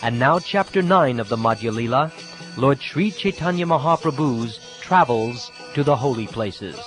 And now Chapter 9 of the Madhya Lila, Lord Sri Chaitanya Mahaprabhu's travels to the holy places.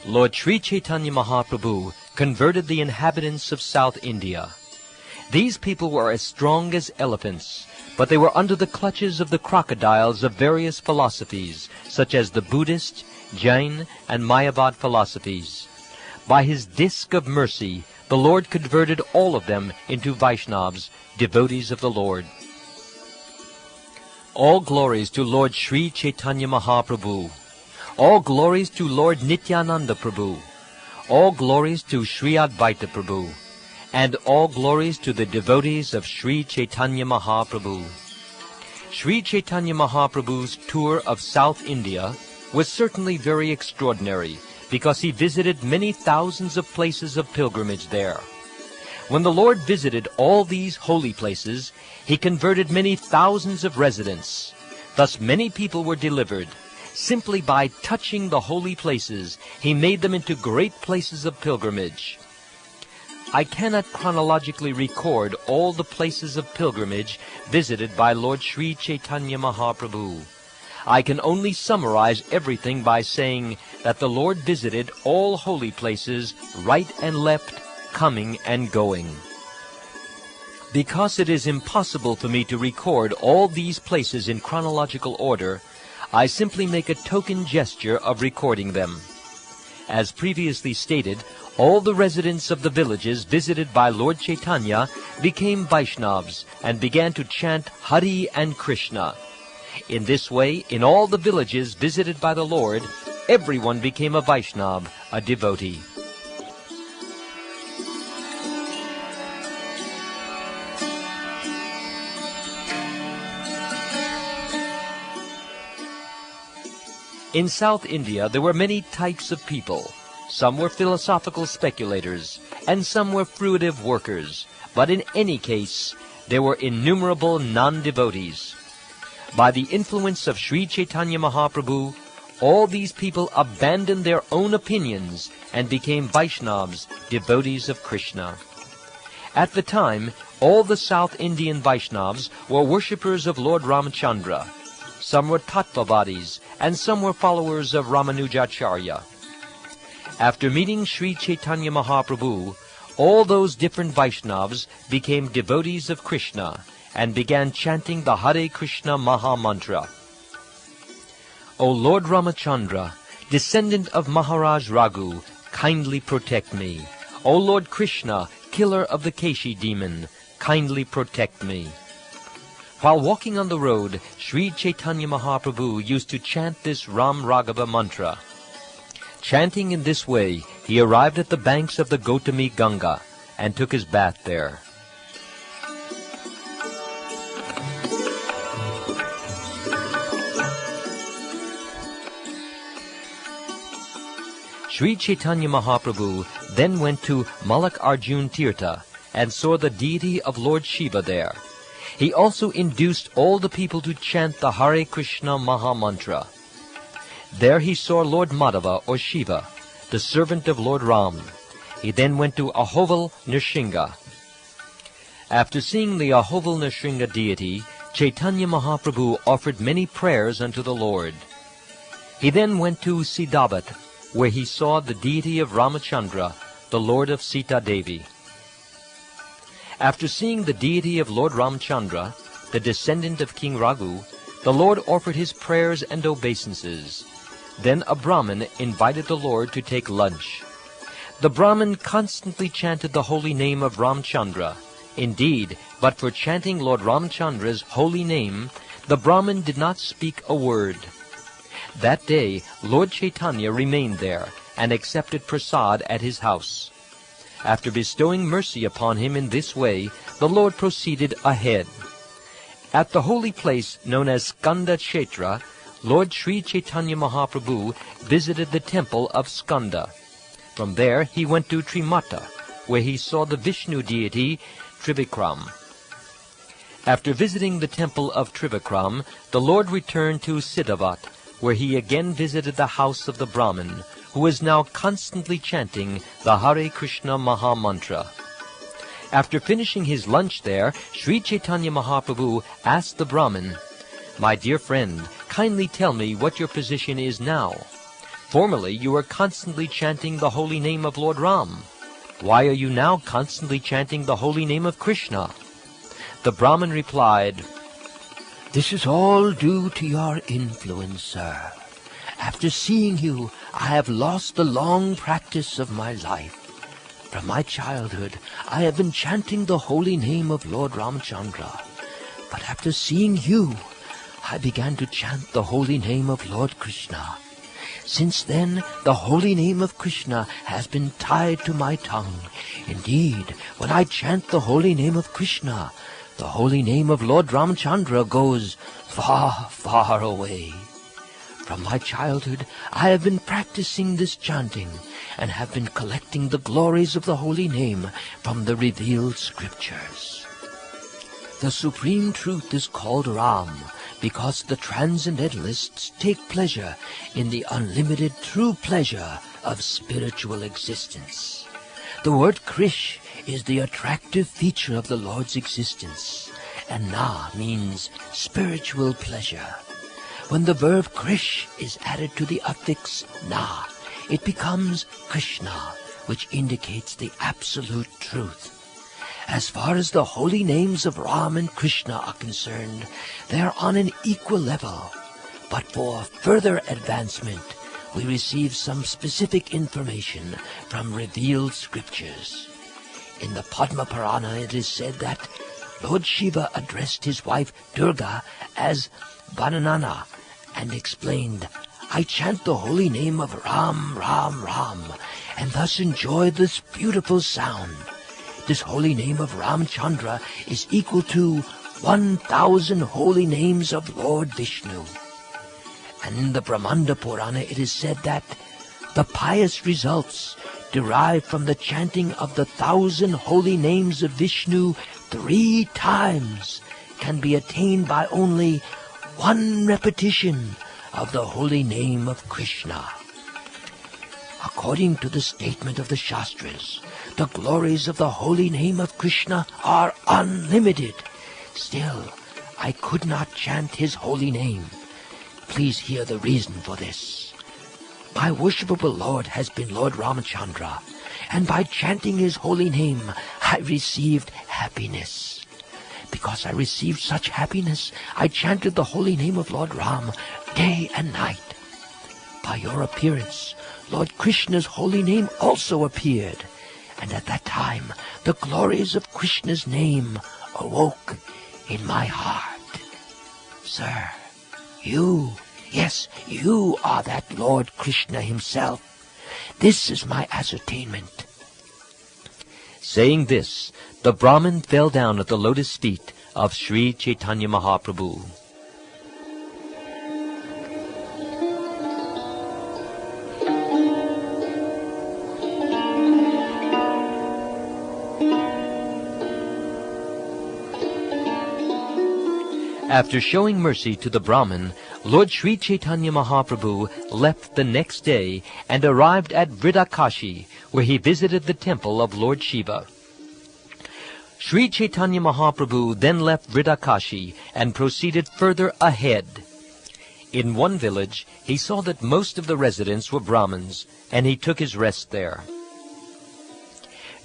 Lord Sri Chaitanya Mahaprabhu converted the inhabitants of South India. These people were as strong as elephants, but they were under the clutches of the crocodiles of various philosophies, such as the Buddhist, Jain, and Mayavad philosophies. By his disc of mercy, the Lord converted all of them into Vaishnavas, devotees of the Lord. All glories to Lord Sri Chaitanya Mahaprabhu. All glories to Lord Nityananda Prabhu. All glories to Sri Advaita Prabhu. And all glories to the devotees of Sri Chaitanya Mahaprabhu. Sri Chaitanya Mahaprabhu's tour of South India was certainly very extraordinary, because he visited many thousands of places of pilgrimage there. When the Lord visited all these holy places, he converted many thousands of residents. Thus many people were delivered. Simply by touching the holy places, he made them into great places of pilgrimage. I cannot chronologically record all the places of pilgrimage visited by Lord Sri Chaitanya Mahaprabhu. I can only summarize everything by saying that the Lord visited all holy places, right and left, coming and going. Because it is impossible for me to record all these places in chronological order, I simply make a token gesture of recording them. As previously stated, all the residents of the villages visited by Lord Chaitanya became Vaishnavas and began to chant Hari and Krishna. In this way, in all the villages visited by the Lord, everyone became a Vaishnava, a devotee. In South India, there were many types of people. Some were philosophical speculators, and some were fruitive workers. But in any case, there were innumerable non-devotees. By the influence of Sri Chaitanya Mahaprabhu, all these people abandoned their own opinions and became Vaishnavas, devotees of Krishna. At the time, all the South Indian Vaishnavas were worshippers of Lord Ramachandra. Some were Tattvavadis, and some were followers of Ramanujacharya. After meeting Sri Chaitanya Mahaprabhu, all those different Vaishnavas became devotees of Krishna and began chanting the Hare Krishna Maha Mantra. O Lord Ramachandra, descendant of Maharaj Raghu, kindly protect me. O Lord Krishna, killer of the Keshi demon, kindly protect me. While walking on the road, Sri Chaitanya Mahaprabhu used to chant this Ram Raghava mantra. Chanting in this way, he arrived at the banks of the Gautami Ganga and took his bath there. Sri Chaitanya Mahaprabhu then went to Mallikarjuna Tirtha and saw the deity of Lord Shiva there. He also induced all the people to chant the Hare Krishna Maha Mantra. There he saw Lord Madhava or Shiva, the servant of Lord Ram. He then went to Ahoval Nrsinga. After seeing the Ahoval Nrsinga deity, Chaitanya Mahaprabhu offered many prayers unto the Lord. He then went to Siddhavat, where he saw the deity of Ramachandra, the Lord of Sita Devi. After seeing the deity of Lord Ramachandra, the descendant of King Raghu, the Lord offered his prayers and obeisances. Then a Brahmin invited the Lord to take lunch. The Brahmin constantly chanted the holy name of Ramchandra. Indeed, but for chanting Lord Ramachandra's holy name, the Brahmin did not speak a word. That day Lord Chaitanya remained there and accepted prasad at his house. After bestowing mercy upon him in this way, the Lord proceeded ahead. At the holy place known as Skanda-kshetra, Lord Sri Chaitanya Mahaprabhu visited the temple of Skanda. From there he went to Trimata, where he saw the Vishnu deity Trivikram. After visiting the temple of Trivikram, the Lord returned to Siddhavat, where he again visited the house of the Brahmin, who was now constantly chanting the Hare Krishna Maha Mantra. After finishing his lunch there, Sri Chaitanya Mahaprabhu asked the Brahmin, "My dear friend, kindly tell me what your position is now. Formerly you were constantly chanting the holy name of Lord Ram. Why are you now constantly chanting the holy name of Krishna?" The Brahmin replied, "This is all due to your influence, sir. After seeing you, I have lost the long practice of my life. From my childhood, I have been chanting the holy name of Lord Ramachandra. But after seeing you, I began to chant the holy name of Lord Krishna. Since then, the holy name of Krishna has been tied to my tongue. Indeed, when I chant the holy name of Krishna, the holy name of Lord Ramachandra goes far, far away. From my childhood, I have been practicing this chanting and have been collecting the glories of the holy name from the revealed scriptures. The supreme truth is called Ram because the transcendentalists take pleasure in the unlimited true pleasure of spiritual existence. The word Krish is the attractive feature of the Lord's existence, and Na means spiritual pleasure. When the verb Krish is added to the affix Na, it becomes Krishna, which indicates the absolute truth. As far as the holy names of Ram and Krishna are concerned, they are on an equal level. But for further advancement, we receive some specific information from revealed scriptures. In the Padma Purana it is said that Lord Shiva addressed his wife Durga as Vananana and explained, "I chant the holy name of Ram, Ram, Ram, and thus enjoy this beautiful sound. This holy name of Ramchandra is equal to 1,000 holy names of Lord Vishnu." And in the Brahmanda Purana it is said that the pious results derived from the chanting of the 1,000 holy names of Vishnu 3 times can be attained by only 1 repetition of the holy name of Krishna. According to the statement of the Shastras, the glories of the holy name of Krishna are unlimited. Still, I could not chant his holy name. Please hear the reason for this. My worshipable Lord has been Lord Ramachandra, and by chanting his holy name, I received happiness. Because I received such happiness, I chanted the holy name of Lord Ram day and night. By your appearance, Lord Krishna's holy name also appeared, and at that time the glories of Krishna's name awoke in my heart. Sir, yes, you are that Lord Krishna himself. This is my ascertainment." Saying this, the Brahmin fell down at the lotus feet of Sri Chaitanya Mahaprabhu. After showing mercy to the Brahmin, Lord Sri Chaitanya Mahaprabhu left the next day and arrived at Vridakashi, where he visited the temple of Lord Shiva. Sri Chaitanya Mahaprabhu then left Vridakashi and proceeded further ahead. In one village, he saw that most of the residents were Brahmins, and he took his rest there.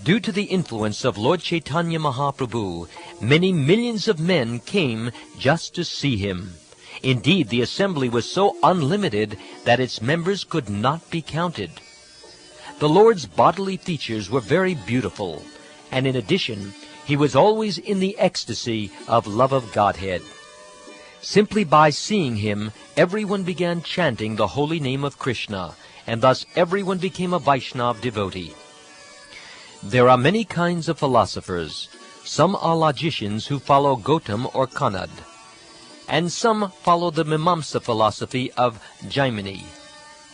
Due to the influence of Lord Chaitanya Mahaprabhu, many millions of men came just to see him. Indeed, the assembly was so unlimited that its members could not be counted. The Lord's bodily features were very beautiful, and in addition, he was always in the ecstasy of love of Godhead. Simply by seeing him, everyone began chanting the holy name of Krishna, and thus everyone became a Vaishnava devotee. There are many kinds of philosophers. Some are logicians who follow Gautam or Kanad, and some follow the Mimamsa philosophy of Jaimini.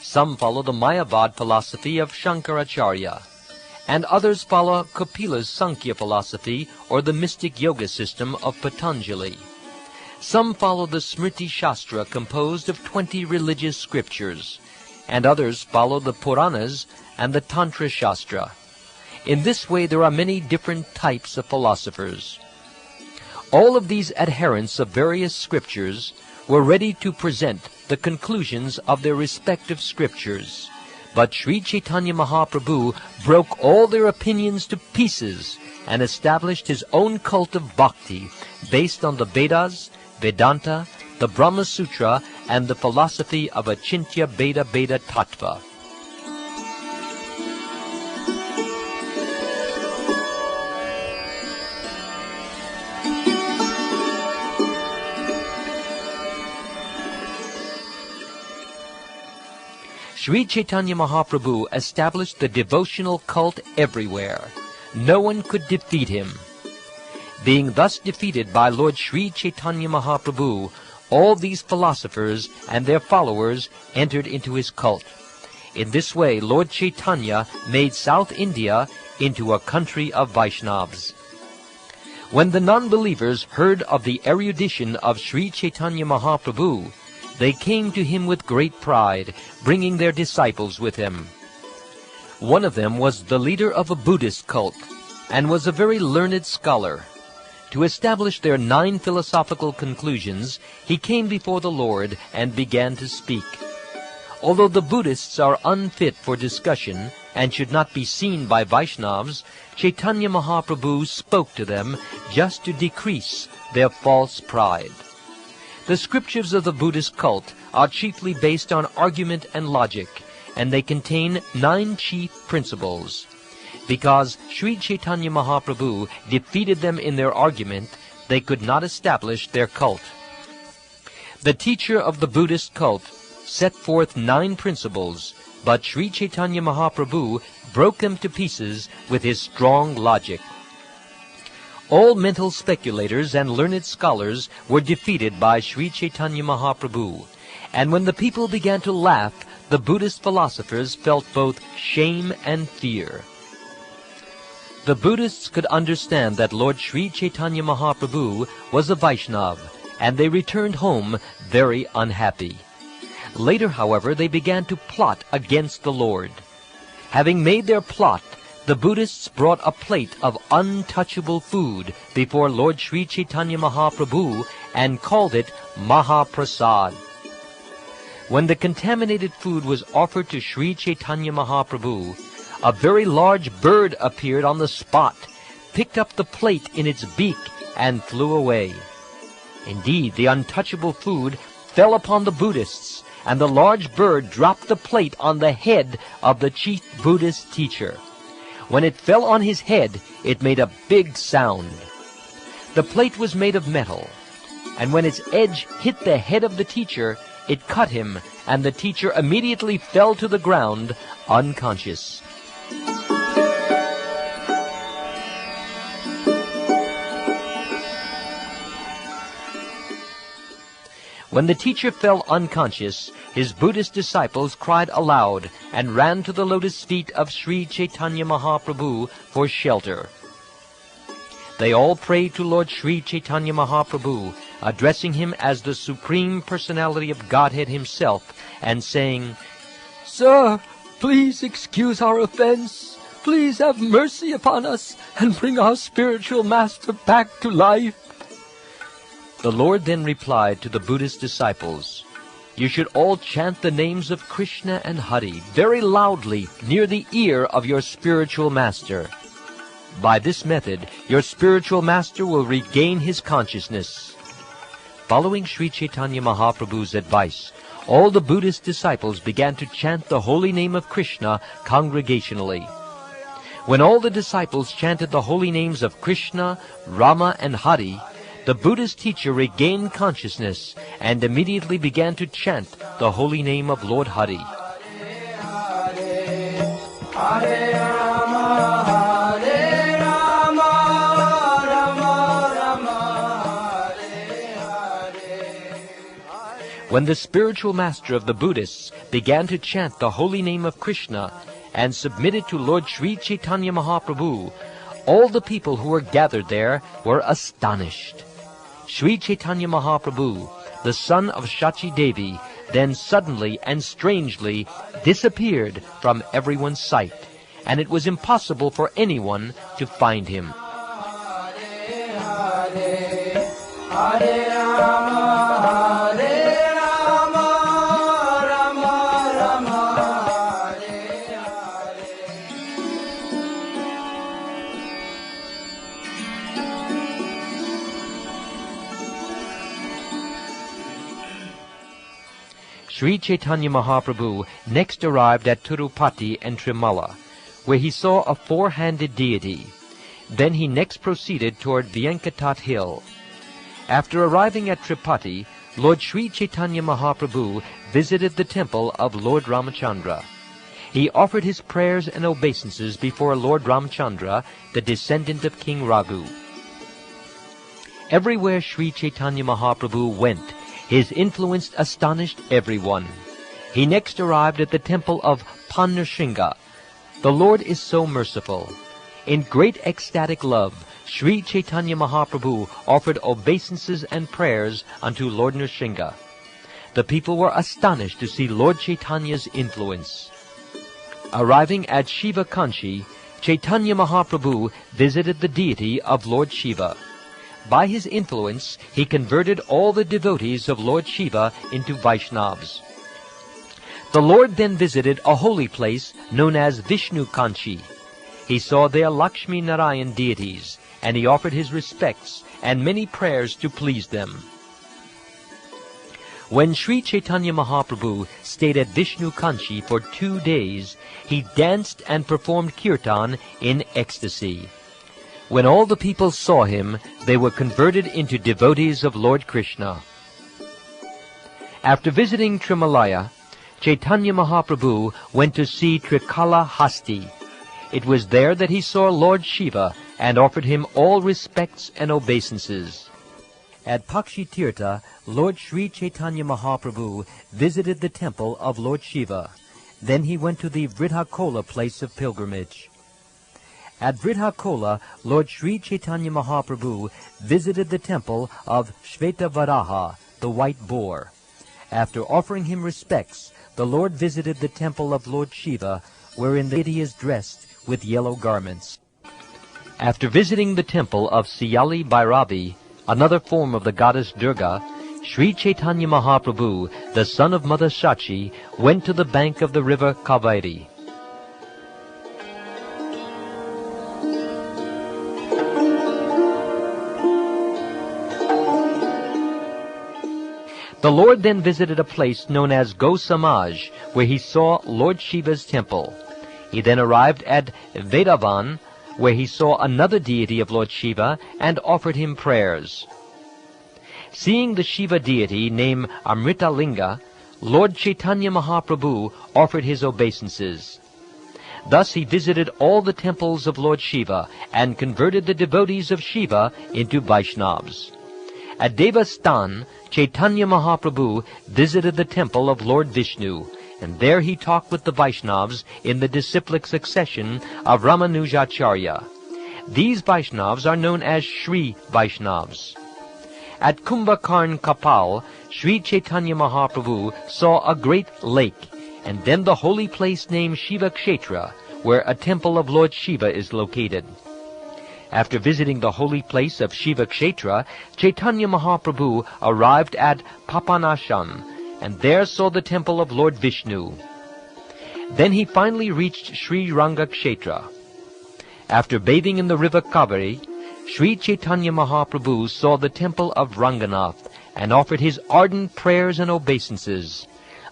Some follow the Mayavad philosophy of Shankaracharya, and others follow Kapila's Sankhya philosophy or the mystic yoga system of Patanjali. Some follow the Smriti Shastra composed of 20 religious scriptures, and others follow the Puranas and the Tantra Shastra. In this way there are many different types of philosophers. All of these adherents of various scriptures were ready to present the conclusions of their respective scriptures. But Sri Chaitanya Mahaprabhu broke all their opinions to pieces and established his own cult of bhakti based on the Vedas, Vedanta, the Brahma-sūtra, and the philosophy of Achintya Bheda Tattva. Sri Chaitanya Mahaprabhu established the devotional cult everywhere. No one could defeat him. Being thus defeated by Lord Sri Chaitanya Mahaprabhu, all these philosophers and their followers entered into his cult. In this way, Lord Chaitanya made South India into a country of Vaishnavas. When the non-believers heard of the erudition of Sri Chaitanya Mahaprabhu, they came to him with great pride, bringing their disciples with him. One of them was the leader of a Buddhist cult, and was a very learned scholar. To establish their 9 philosophical conclusions, he came before the Lord and began to speak. Although the Buddhists are unfit for discussion and should not be seen by Vaishnavas, Chaitanya Mahaprabhu spoke to them just to decrease their false pride. The scriptures of the Buddhist cult are chiefly based on argument and logic, and they contain 9 chief principles. Because Sri Chaitanya Mahaprabhu defeated them in their argument, they could not establish their cult. The teacher of the Buddhist cult set forth 9 principles, but Sri Chaitanya Mahaprabhu broke them to pieces with his strong logic. All mental speculators and learned scholars were defeated by Sri Chaitanya Mahaprabhu, and when the people began to laugh, the Buddhist philosophers felt both shame and fear. The Buddhists could understand that Lord Sri Chaitanya Mahaprabhu was a Vaishnava, and they returned home very unhappy. Later, however, they began to plot against the Lord. Having made their plot, the Buddhists brought a plate of untouchable food before Lord Sri Chaitanya Mahaprabhu and called it Mahaprasad. When the contaminated food was offered to Sri Chaitanya Mahaprabhu, a very large bird appeared on the spot, picked up the plate in its beak, and flew away. Indeed, the untouchable food fell upon the Buddhists, and the large bird dropped the plate on the head of the chief Buddhist teacher. When it fell on his head, it made a big sound. The plate was made of metal, and when its edge hit the head of the teacher, it cut him, and the teacher immediately fell to the ground, unconscious. When the teacher fell unconscious, his Buddhist disciples cried aloud and ran to the lotus feet of Sri Chaitanya Mahaprabhu for shelter. They all prayed to Lord Sri Chaitanya Mahaprabhu, addressing him as the Supreme Personality of Godhead himself, and saying, "Sir, please excuse our offense. Please have mercy upon us and bring our spiritual master back to life." The Lord then replied to the Buddhist disciples, "You should all chant the names of Krishna and Hari very loudly near the ear of your spiritual master. By this method, your spiritual master will regain his consciousness." Following Sri Chaitanya Mahaprabhu's advice, all the Buddhist disciples began to chant the holy name of Krishna congregationally. When all the disciples chanted the holy names of Krishna, Rama, and Hari, the Buddhist teacher regained consciousness and immediately began to chant the holy name of Lord Hari. When the spiritual master of the Buddhists began to chant the holy name of Krishna and submitted to Lord Sri Chaitanya Mahaprabhu, all the people who were gathered there were astonished. Sri Chaitanya Mahaprabhu, the son of Shachi Devi, then suddenly and strangely disappeared from everyone's sight, and it was impossible for anyone to find him. Sri Chaitanya Mahaprabhu next arrived at Tirupati and Trimala, where he saw a four-handed deity. Then he next proceeded toward Vyankatat hill. After arriving at Tirupati, Lord Sri Chaitanya Mahaprabhu visited the temple of Lord Ramachandra. He offered his prayers and obeisances before Lord Ramachandra, the descendant of King Raghu. Everywhere Sri Chaitanya Mahaprabhu went, his influence astonished everyone. He next arrived at the temple of Pannarsingha. The Lord is so merciful. In great ecstatic love, Sri Chaitanya Mahaprabhu offered obeisances and prayers unto Lord Nrsimha. The people were astonished to see Lord Chaitanya's influence. Arriving at Shiva Kanchi, Chaitanya Mahaprabhu visited the deity of Lord Shiva. By his influence, he converted all the devotees of Lord Shiva into Vaishnavas. The Lord then visited a holy place known as Vishnu Kanchi. He saw there Lakshmi Narayan deities, and he offered his respects and many prayers to please them. When Sri Chaitanya Mahaprabhu stayed at Vishnu Kanchi for 2 days, he danced and performed kirtan in ecstasy. When all the people saw him, they were converted into devotees of Lord Krishna. After visiting Trimalaya, Chaitanya Mahaprabhu went to see Trikalahasti. It was there that he saw Lord Shiva and offered him all respects and obeisances. At Pakshitirtha, Lord Sri Chaitanya Mahaprabhu visited the temple of Lord Shiva. Then he went to the Vridhakola place of pilgrimage. At Vridhakola, Lord Sri Chaitanya Mahaprabhu visited the temple of Shvetavaraha, the white boar. After offering him respects, the Lord visited the temple of Lord Shiva, wherein the deity is dressed with yellow garments. After visiting the temple of Siyali Bhairavi, another form of the goddess Durga, Sri Chaitanya Mahaprabhu, the son of Mother Shachi, went to the bank of the river Kaveri. The Lord then visited a place known as Gosamaj, where he saw Lord Shiva's temple. He then arrived at Vedavan, where he saw another deity of Lord Shiva and offered him prayers. Seeing the Shiva deity named Amritalinga, Lord Chaitanya Mahaprabhu offered his obeisances. Thus he visited all the temples of Lord Shiva and converted the devotees of Shiva into Vaishnavas. At Devastan, Chaitanya Mahaprabhu visited the temple of Lord Vishnu, and there he talked with the Vaishnavas in the disciplic succession of Ramanujacharya. These Vaishnavas are known as Shri Vaishnavas. At Kumbhakarn Kapal, Sri Chaitanya Mahaprabhu saw a great lake, and then the holy place named Shiva-kshetra, where a temple of Lord Shiva is located. After visiting the holy place of Shiva-kshetra, Chaitanya Mahaprabhu arrived at Papanashan, and there saw the temple of Lord Vishnu. Then he finally reached Srirangakshetra. After bathing in the river Kaveri, Sri Chaitanya Mahaprabhu saw the temple of Ranganath and offered his ardent prayers and obeisances.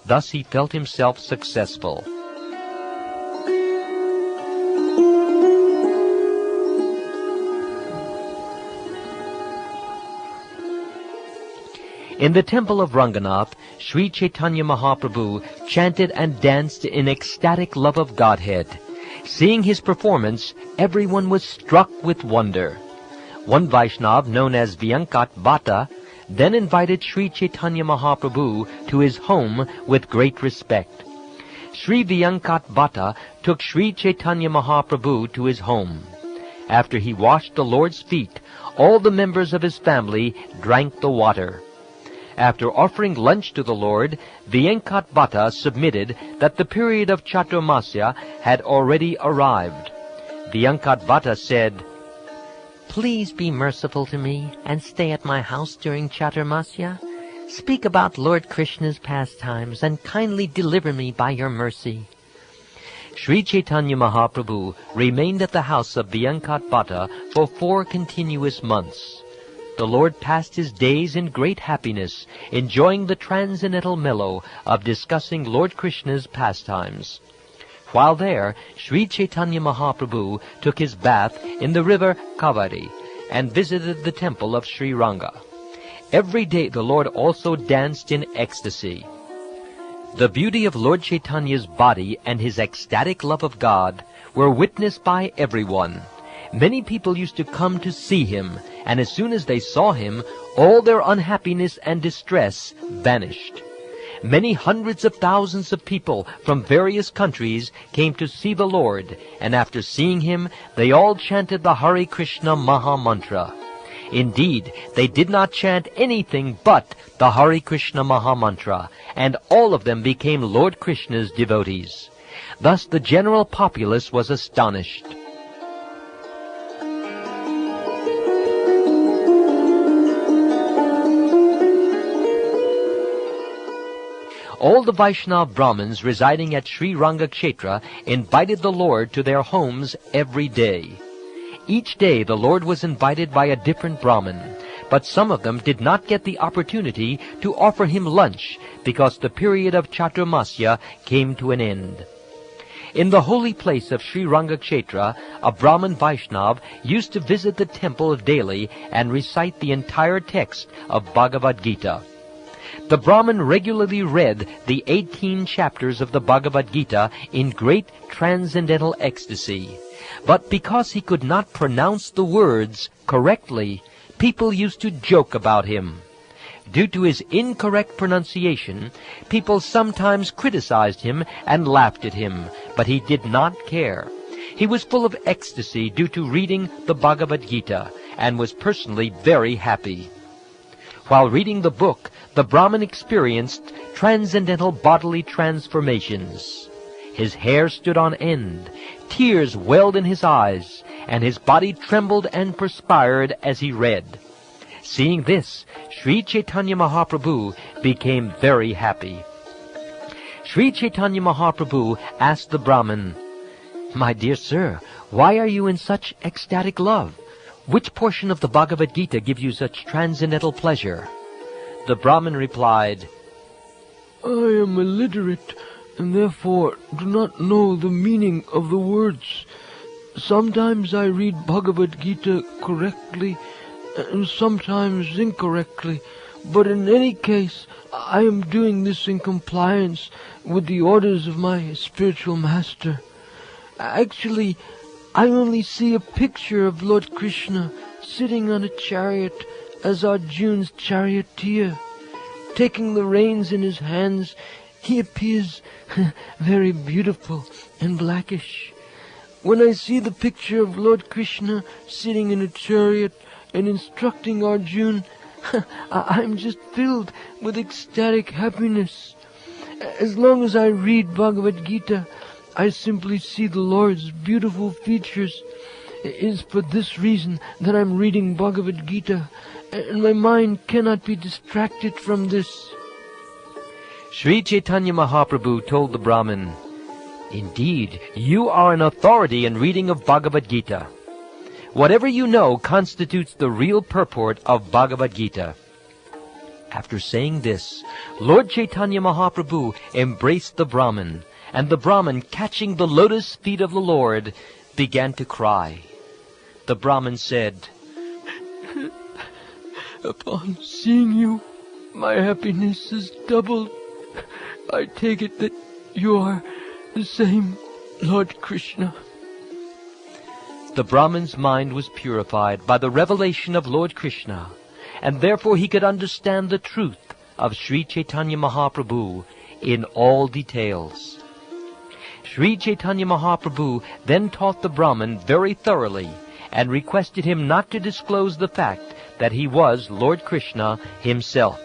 Thus he felt himself successful. In the temple of Ranganath, Sri Chaitanya Mahaprabhu chanted and danced in ecstatic love of Godhead. Seeing his performance, everyone was struck with wonder. One Vaishnava, known as Vidyanagara, then invited Sri Chaitanya Mahaprabhu to his home with great respect. Sri Vidyanagara took Sri Chaitanya Mahaprabhu to his home. After he washed the Lord's feet, all the members of his family drank the water. After offering lunch to the Lord, Vidyanagara submitted that the period of Chaturmasya had already arrived. Vidyanagara said, "Please be merciful to me and stay at my house during Chaturmasya. Speak about Lord Krishna's pastimes and kindly deliver me by your mercy." Sri Chaitanya Mahaprabhu remained at the house of Vidyanagara for 4 continuous months. The Lord passed his days in great happiness, enjoying the transcendental mellow of discussing Lord Krishna's pastimes. While there, Sri Chaitanya Mahaprabhu took his bath in the river Kaveri and visited the temple of Sri Ranga. Every day the Lord also danced in ecstasy. The beauty of Lord Chaitanya's body and his ecstatic love of God were witnessed by everyone. Many people used to come to see him, and as soon as they saw him, all their unhappiness and distress vanished. Many hundreds of thousands of people from various countries came to see the Lord, and after seeing him, they all chanted the Hare Krishna Maha Mantra. Indeed, they did not chant anything but the Hare Krishna Maha Mantra, and all of them became Lord Krishna's devotees. Thus the general populace was astonished. All the Vaishnava Brahmins residing at Srirangakshetra invited the Lord to their homes every day. Each day the Lord was invited by a different Brahmin, but some of them did not get the opportunity to offer him lunch because the period of Chaturmasya came to an end. In the holy place of Srirangakshetra, a Brahmin Vaishnava used to visit the temple daily and recite the entire text of Bhagavad Gita. The Brahmin regularly read the 18 chapters of the Bhagavad Gita in great transcendental ecstasy. But because he could not pronounce the words correctly, people used to joke about him. Due to his incorrect pronunciation, people sometimes criticized him and laughed at him, but he did not care. He was full of ecstasy due to reading the Bhagavad Gita, and was personally very happy. While reading the book, the Brahmin experienced transcendental bodily transformations. His hair stood on end, tears welled in his eyes, and his body trembled and perspired as he read. Seeing this, Sri Chaitanya Mahaprabhu became very happy. Sri Chaitanya Mahaprabhu asked the Brahmin, "My dear sir, why are you in such ecstatic love? Which portion of the Bhagavad Gita gives you such transcendental pleasure?" The Brahmin replied, "I am illiterate and therefore do not know the meaning of the words. Sometimes I read Bhagavad Gita correctly and sometimes incorrectly, but in any case I am doing this in compliance with the orders of my spiritual master. Actually, I only see a picture of Lord Krishna sitting on a chariot as Arjuna's charioteer. Taking the reins in his hands, he appears very beautiful and blackish. When I see the picture of Lord Krishna sitting in a chariot and instructing Arjuna, I'm just filled with ecstatic happiness. As long as I read Bhagavad Gita, I simply see the Lord's beautiful features. It is for this reason that I'm reading Bhagavad Gita, and my mind cannot be distracted from this." Sri Chaitanya Mahaprabhu told the Brahmin, "Indeed, you are an authority in reading of Bhagavad Gita. Whatever you know constitutes the real purport of Bhagavad Gita." After saying this, Lord Chaitanya Mahaprabhu embraced the Brahmin, and the Brahmin, catching the lotus feet of the Lord, began to cry. The Brahmin said, "Upon seeing you, my happiness is doubled. I take it that you are the same Lord Krishna. The Brahmin's mind was purified by the revelation of Lord Krishna, and therefore he could understand the truth of Sri Chaitanya Mahaprabhu in all details. Sri Chaitanya Mahaprabhu then taught the Brahmin very thoroughly and requested him not to disclose the fact that he was Lord Krishna himself.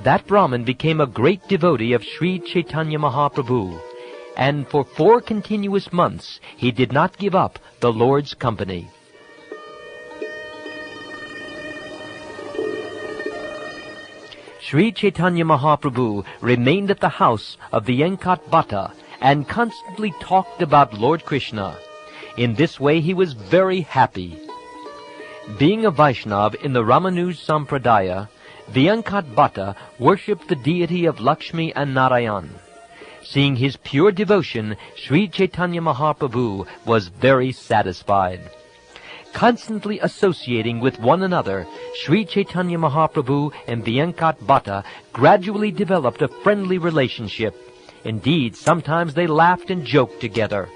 That Brahmin became a great devotee of Sri Chaitanya Mahaprabhu, and for 4 continuous months he did not give up the Lord's company. Sri Chaitanya Mahaprabhu remained at the house of Vidyanagara and constantly talked about Lord Krishna. In this way he was very happy. Being a Vaishnava in the Ramanuja Sampradaya, Vidyanagara worshipped the deity of Lakshmi and Narayan. Seeing his pure devotion, Sri Chaitanya Mahaprabhu was very satisfied. Constantly associating with one another, Sri Chaitanya Mahaprabhu and Vidyanagara gradually developed a friendly relationship. Indeed, sometimes they laughed and joked together.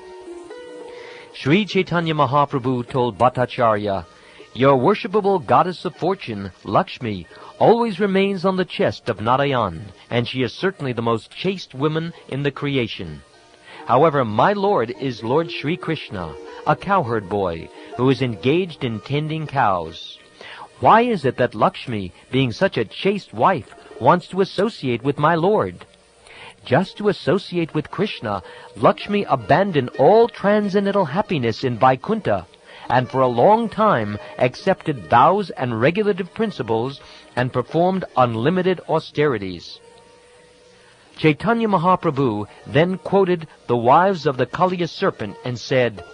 Sri Chaitanya Mahaprabhu told Bhattacharya, "Your worshipable goddess of fortune, Lakshmi, always remains on the chest of Narayan, and she is certainly the most chaste woman in the creation. However, my lord is Lord Sri Krishna, a cowherd boy, who is engaged in tending cows. Why is it that Lakshmi, being such a chaste wife, wants to associate with my lord? Just to associate with Krishna, Lakshmi abandoned all transcendental happiness in Vaikuntha, and for a long time accepted vows and regulative principles and performed unlimited austerities." Chaitanya Mahaprabhu then quoted the wives of the Kaliya serpent and said,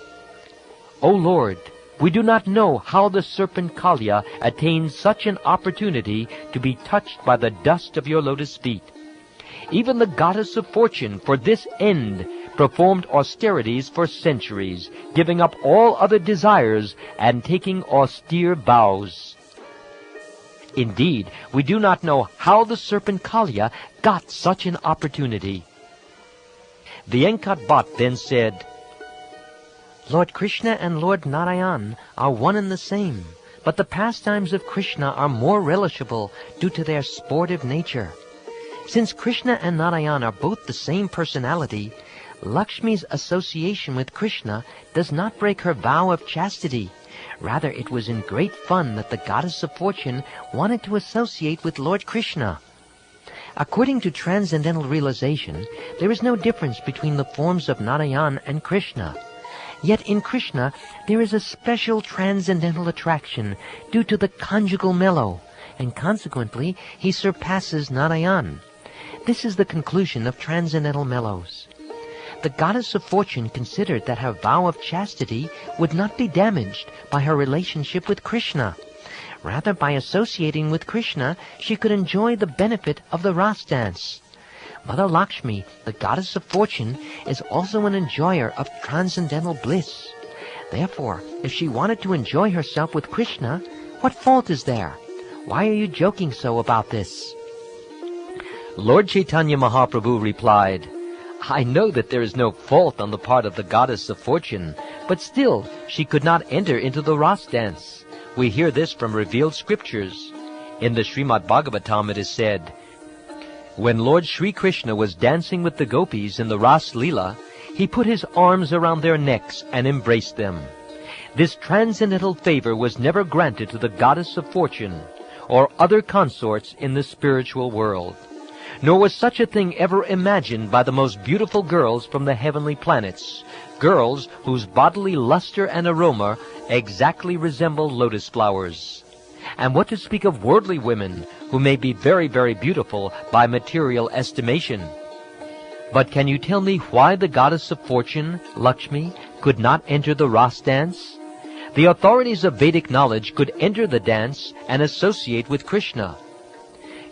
"O Lord, we do not know how the serpent Kaliya attained such an opportunity to be touched by the dust of your lotus feet. Even the goddess of fortune, for this end, performed austerities for centuries, giving up all other desires and taking austere vows. Indeed, we do not know how the serpent Kaliya got such an opportunity." Vidyanagara then said, "Lord Krishna and Lord Narayan are one and the same, but the pastimes of Krishna are more relishable due to their sportive nature. Since Krishna and Narayan are both the same personality, Lakshmi's association with Krishna does not break her vow of chastity. Rather, it was in great fun that the goddess of fortune wanted to associate with Lord Krishna. According to transcendental realization, there is no difference between the forms of Narayan and Krishna. Yet in Krishna, there is a special transcendental attraction due to the conjugal mellow, and consequently, he surpasses Narayan. This is the conclusion of transcendental mellows. The goddess of fortune considered that her vow of chastity would not be damaged by her relationship with Krishna. Rather, by associating with Krishna, she could enjoy the benefit of the Ras dance. Mother Lakshmi, the goddess of fortune, is also an enjoyer of transcendental bliss. Therefore, if she wanted to enjoy herself with Krishna, what fault is there? Why are you joking so about this?" Lord Chaitanya Mahaprabhu replied, "I know that there is no fault on the part of the goddess of fortune, but still she could not enter into the Ras dance. We hear this from revealed scriptures. In the Srimad Bhagavatam it is said, when Lord Sri Krishna was dancing with the gopis in the Ras Leela, he put his arms around their necks and embraced them. This transcendental favor was never granted to the goddess of fortune or other consorts in the spiritual world. Nor was such a thing ever imagined by the most beautiful girls from the heavenly planets, girls whose bodily luster and aroma exactly resemble lotus flowers. And what to speak of worldly women, who may be very, very beautiful by material estimation. But can you tell me why the goddess of fortune, Lakshmi, could not enter the Ras dance? The authorities of Vedic knowledge could enter the dance and associate with Krishna.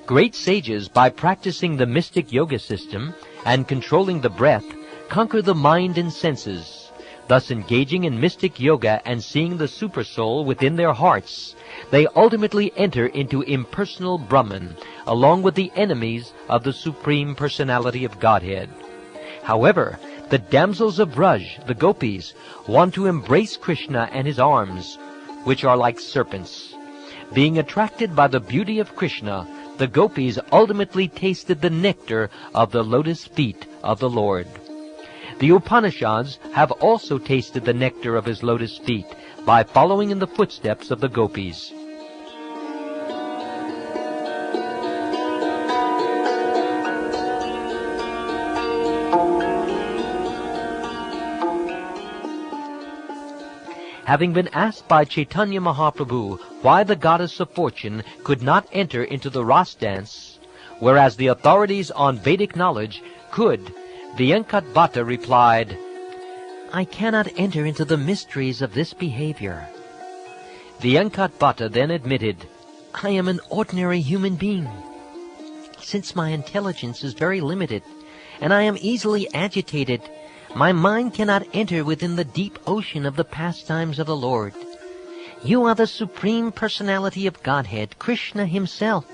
Great sages, by practicing the mystic yoga system and controlling the breath, conquer the mind and senses. thus engaging in mystic yoga and seeing the supersoul within their hearts, they ultimately enter into impersonal Brahman, along with the enemies of the Supreme Personality of Godhead. However, the damsels of Braj, the gopis, want to embrace Krishna and his arms, which are like serpents. Being attracted by the beauty of Krishna, the gopis ultimately tasted the nectar of the lotus feet of the Lord. The Upanishads have also tasted the nectar of his lotus feet by following in the footsteps of the gopis. Having been asked by Chaitanya Mahaprabhu why the goddess of fortune could not enter into the Ras dance, whereas the authorities on Vedic knowledge could, Vidyanagara replied, "I cannot enter into the mysteries of this behavior." Vidyanagara then admitted, "I am an ordinary human being. Since my intelligence is very limited, and I am easily agitated, my mind cannot enter within the deep ocean of the pastimes of the Lord. You are the Supreme Personality of Godhead, Krishna himself.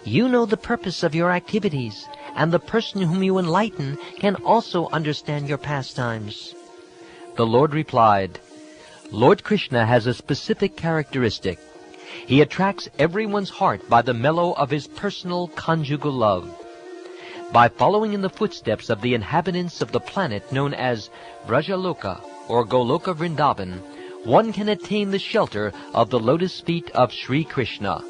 You know the purpose of your activities, and the person whom you enlighten can also understand your pastimes." The Lord replied, "Lord Krishna has a specific characteristic. He attracts everyone's heart by the mellow of his personal conjugal love. By following in the footsteps of the inhabitants of the planet known as Brajaloka or Goloka Vrindavan, one can attain the shelter of the lotus feet of Sri Krishna.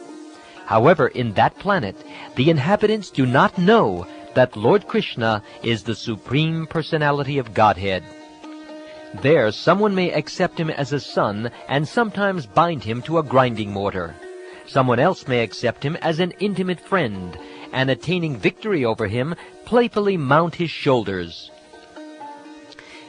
However, in that planet, the inhabitants do not know that Lord Krishna is the Supreme Personality of Godhead. There, someone may accept him as a son and sometimes bind him to a grinding mortar. Someone else may accept him as an intimate friend, and attaining victory over him, playfully mount his shoulders.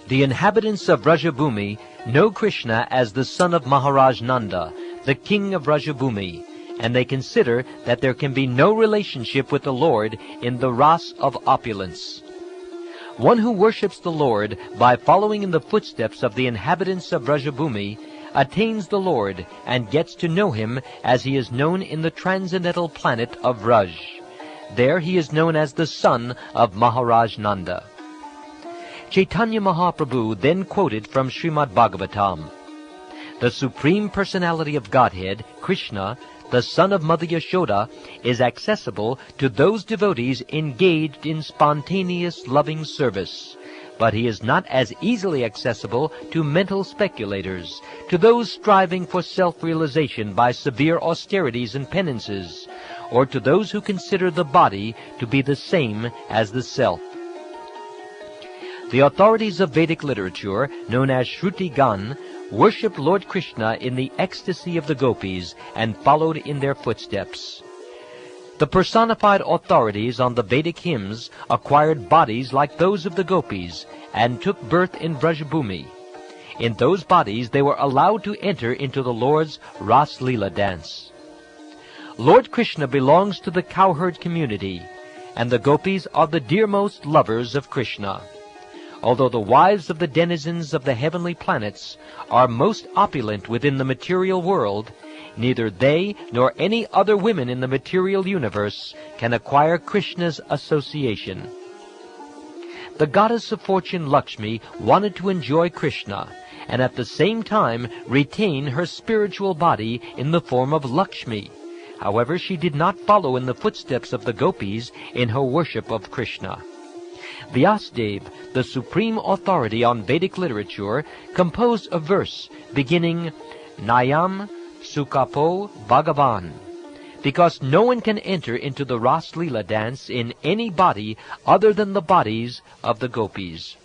The inhabitants of Vrajabhumi know Krishna as the son of Maharaj Nanda, the king of Vrajabhumi, and they consider that there can be no relationship with the Lord in the ras of opulence. One who worships the Lord by following in the footsteps of the inhabitants of Vrajabhumi attains the Lord and gets to know him as he is known in the transcendental planet of Vraj. There he is known as the son of Maharaj Nanda. Chaitanya Mahaprabhu then quoted from Srimad Bhagavatam, "The Supreme Personality of Godhead, Krishna, the son of Mother Yashoda, is accessible to those devotees engaged in spontaneous loving service, but he is not as easily accessible to mental speculators, to those striving for self-realization by severe austerities and penances, or to those who consider the body to be the same as the self." The authorities of Vedic literature, known as Shruti-gan, worshipped Lord Krishna in the ecstasy of the gopis and followed in their footsteps. The personified authorities on the Vedic hymns acquired bodies like those of the gopis and took birth in Vrajabhumi. In those bodies they were allowed to enter into the Lord's Ras Leela dance. Lord Krishna belongs to the cowherd community, and the gopis are the dearmost lovers of Krishna. Although the wives of the denizens of the heavenly planets are most opulent within the material world, neither they nor any other women in the material universe can acquire Krishna's association. The goddess of fortune Lakshmi wanted to enjoy Krishna, and at the same time retain her spiritual body in the form of Lakshmi. However, she did not follow in the footsteps of the gopis in her worship of Krishna. Vyasadeva, the supreme authority on Vedic literature, composed a verse beginning, "Nayam Sukapo Bhagavan," because no one can enter into the Ras Leela dance in any body other than the bodies of the gopis.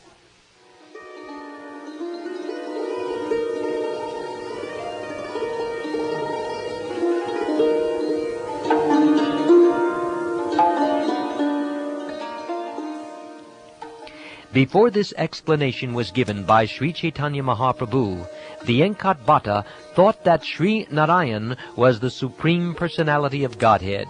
Before this explanation was given by Sri Chaitanya Mahaprabhu, Vidyanagara thought that Sri Narayan was the Supreme Personality of Godhead.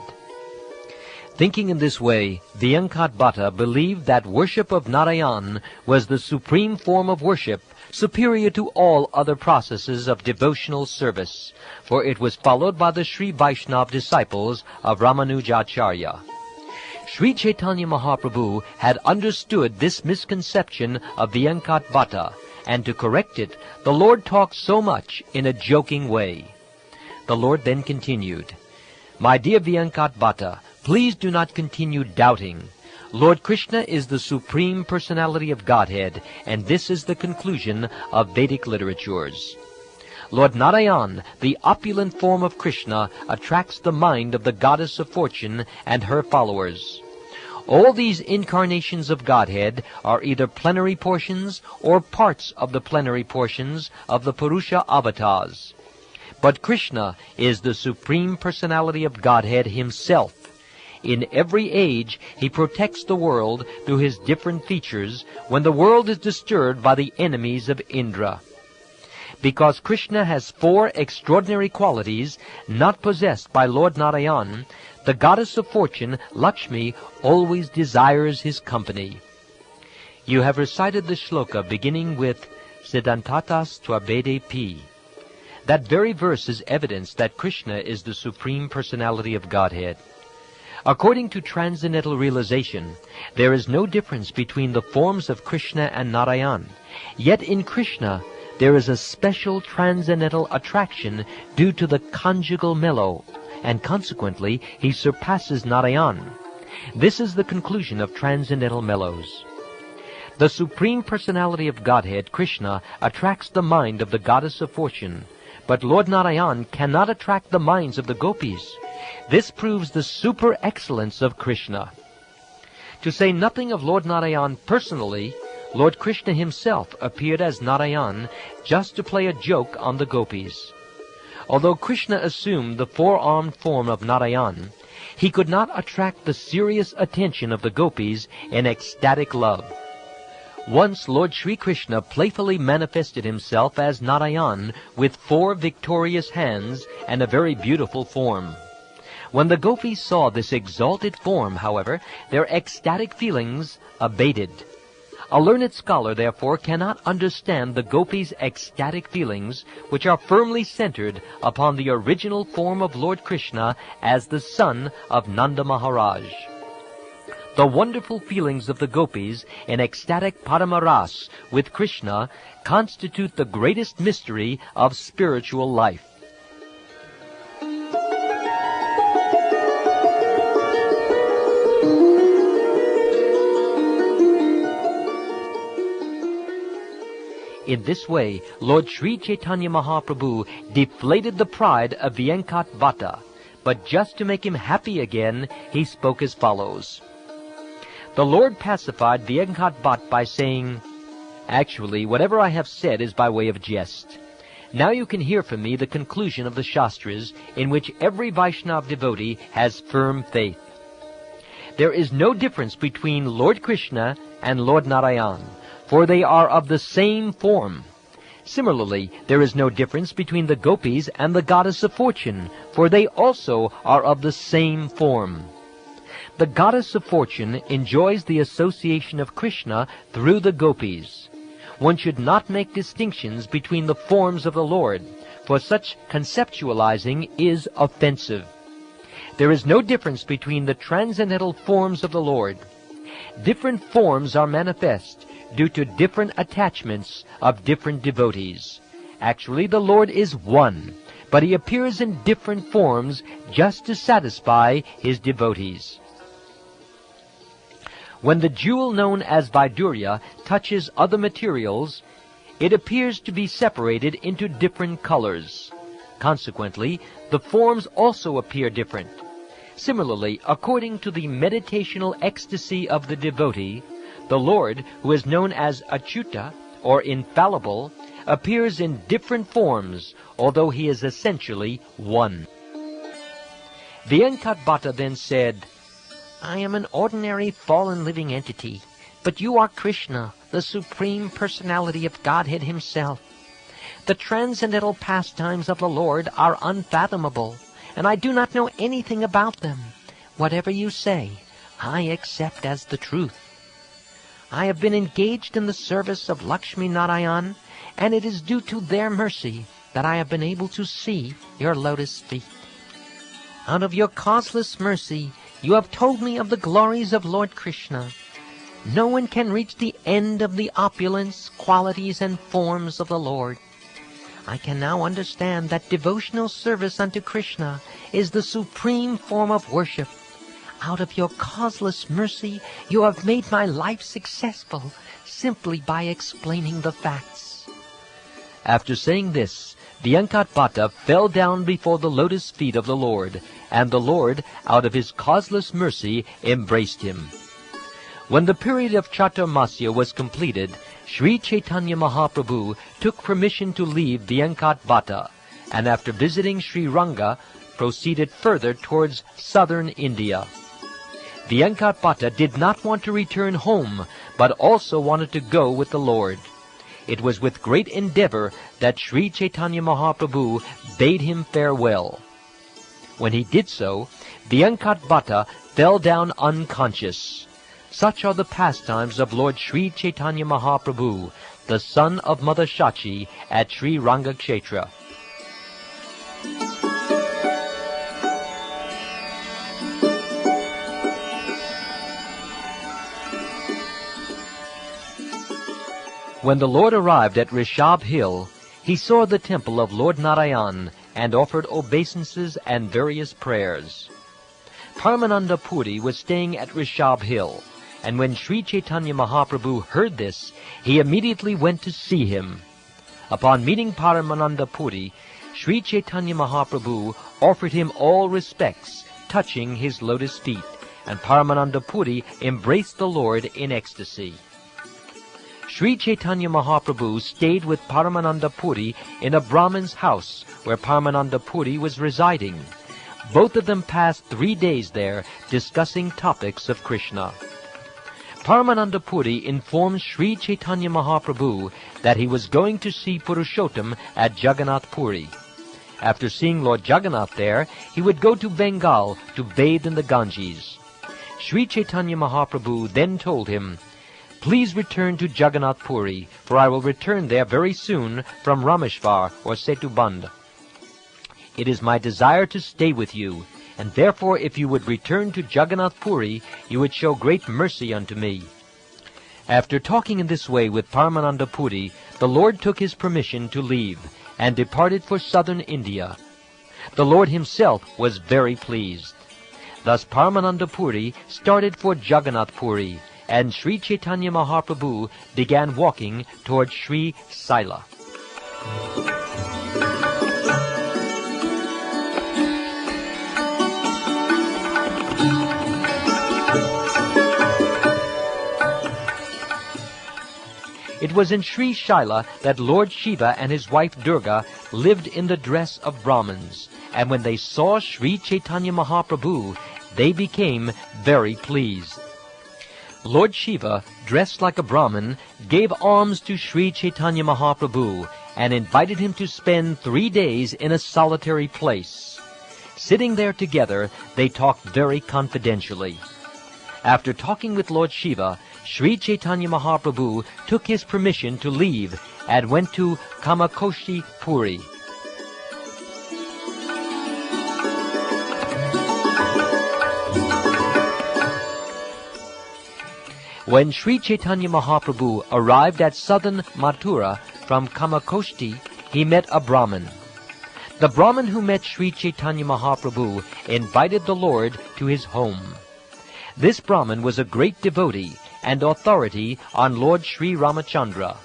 Thinking in this way, Vyangkat-bhatta believed that worship of Narayan was the supreme form of worship, superior to all other processes of devotional service, for it was followed by the Sri Vaishnava disciples of Ramanujacharya. Sri Chaitanya Mahaprabhu had understood this misconception of Vyangkat-bhatta, and to correct it, the Lord talked so much in a joking way. The Lord then continued, "My dear Vyangkat-bhatta, please do not continue doubting. Lord Krishna is the Supreme Personality of Godhead, and this is the conclusion of Vedic literatures. Lord Narayan, the opulent form of Krishna, attracts the mind of the goddess of fortune and her followers. All these incarnations of Godhead are either plenary portions or parts of the plenary portions of the Purusha avatars. But Krishna is the Supreme Personality of Godhead himself. In every age, he protects the world through his different features when the world is disturbed by the enemies of Indra. Because Krishna has 4 extraordinary qualities not possessed by Lord Narayan, the goddess of fortune, Lakshmi, always desires his company." You have recited the shloka beginning with Siddhantatas Tvabede Pi. That very verse is evidence that Krishna is the Supreme Personality of Godhead. According to transcendental realization, there is no difference between the forms of Krishna and Narayan. Yet in Krishna, there is a special transcendental attraction due to the conjugal mellow, and consequently, he surpasses Narayan. This is the conclusion of transcendental mellows. The Supreme Personality of Godhead, Krishna, attracts the mind of the goddess of fortune, but Lord Narayan cannot attract the minds of the gopis. This proves the super excellence of Krishna. To say nothing of Lord Narayan personally, Lord Krishna himself appeared as Narayan just to play a joke on the gopis. Although Krishna assumed the 4-armed form of Narayan, he could not attract the serious attention of the gopis in ecstatic love. Once Lord Sri Krishna playfully manifested himself as Narayan with 4 victorious hands and a very beautiful form. When the gopis saw this exalted form, however, their ecstatic feelings abated. A learned scholar, therefore, cannot understand the gopis' ecstatic feelings, which are firmly centered upon the original form of Lord Krishna as the son of Nanda Maharaj. The wonderful feelings of the gopis in ecstatic Paramaras with Krishna constitute the greatest mystery of spiritual life. In this way, Lord Sri Chaitanya Mahaprabhu deflated the pride of Vyangkat-bhatta, but just to make him happy again, he spoke as follows. The Lord pacified Vyangkat-bhatta by saying, "Actually, whatever I have said is by way of jest. Now you can hear from me the conclusion of the Shastras, in which every Vaishnava devotee has firm faith. There is no difference between Lord Krishna and Lord Narayan, for they are of the same form. Similarly, there is no difference between the gopis and the goddess of fortune, for they also are of the same form. The goddess of fortune enjoys the association of Krishna through the gopis. One should not make distinctions between the forms of the Lord, for such conceptualizing is offensive. There is no difference between the transcendental forms of the Lord. Different forms are manifest due to different attachments of different devotees. Actually, the Lord is one, but he appears in different forms just to satisfy his devotees. When the jewel known as Vaidurya touches other materials, it appears to be separated into different colors. Consequently, the forms also appear different. Similarly, according to the meditational ecstasy of the devotee, the Lord, who is known as Achyuta, or infallible, appears in different forms, although he is essentially one." Vyangkat-bhatta then said, "I am an ordinary fallen living entity, but you are Krishna, the Supreme Personality of Godhead himself. The transcendental pastimes of the Lord are unfathomable, and I do not know anything about them. Whatever you say, I accept as the truth. I have been engaged in the service of Lakshmi Narayan, and it is due to their mercy that I have been able to see your lotus feet. Out of your causeless mercy, you have told me of the glories of Lord Krishna. No one can reach the end of the opulence, qualities, and forms of the Lord. I can now understand that devotional service unto Krishna is the supreme form of worship. Out of your causeless mercy, you have made my life successful simply by explaining the facts. After saying this, Vidyanagara fell down before the lotus feet of the Lord, and the Lord, out of his causeless mercy, embraced him. When the period of Chaturmasya was completed, Sri Chaitanya Mahaprabhu took permission to leave Vidyanagara, and after visiting Sriranga, proceeded further towards southern India. Vidyanagara did not want to return home, but also wanted to go with the Lord. It was with great endeavor that Sri Chaitanya Mahaprabhu bade him farewell. When he did so, Vidyanagara fell down unconscious. Such are the pastimes of Lord Sri Chaitanya Mahaprabhu, the son of Mother Shachi, at Srirangakshetra. When the Lord arrived at Rishabh Hill, he saw the temple of Lord Narayan and offered obeisances and various prayers. Paramananda Puri was staying at Rishabh Hill, and when Sri Chaitanya Mahaprabhu heard this, he immediately went to see him. Upon meeting Paramananda Puri, Sri Chaitanya Mahaprabhu offered him all respects, touching his lotus feet, and Paramananda Puri embraced the Lord in ecstasy. Sri Chaitanya Mahaprabhu stayed with Paramananda Puri in a Brahman's house where Paramananda Puri was residing. Both of them passed 3 days there discussing topics of Krishna. Paramananda Puri informed Sri Chaitanya Mahaprabhu that he was going to see Purushottam at Jagannath Puri. After seeing Lord Jagannath there, he would go to Bengal to bathe in the Ganges. Sri Chaitanya Mahaprabhu then told him, "Please return to Jagannath Puri, for I will return there very soon from Rameshwar or Setuband. It is my desire to stay with you, and therefore if you would return to Jagannath Puri, you would show great mercy unto me." After talking in this way with Paramananda Puri, the Lord took his permission to leave, and departed for southern India. The Lord himself was very pleased. Thus Paramananda Puri started for Jagannath Puri, and Sri Chaitanya Mahaprabhu began walking toward Sri Saila. It was in Sri Shaila that Lord Shiva and his wife Durga lived in the dress of Brahmins, and when they saw Sri Chaitanya Mahaprabhu, they became very pleased. Lord Shiva, dressed like a Brahmin, gave alms to Sri Chaitanya Mahaprabhu and invited him to spend 3 days in a solitary place. Sitting there together, they talked very confidentially. After talking with Lord Shiva, Sri Chaitanya Mahaprabhu took his permission to leave and went to Kamakoshi Puri. When Sri Chaitanya Mahaprabhu arrived at southern Mathura from Kamakosti, he met a Brahmin. The Brahmin who met Sri Chaitanya Mahaprabhu invited the Lord to his home. This Brahmin was a great devotee and authority on Lord Sri Ramachandra.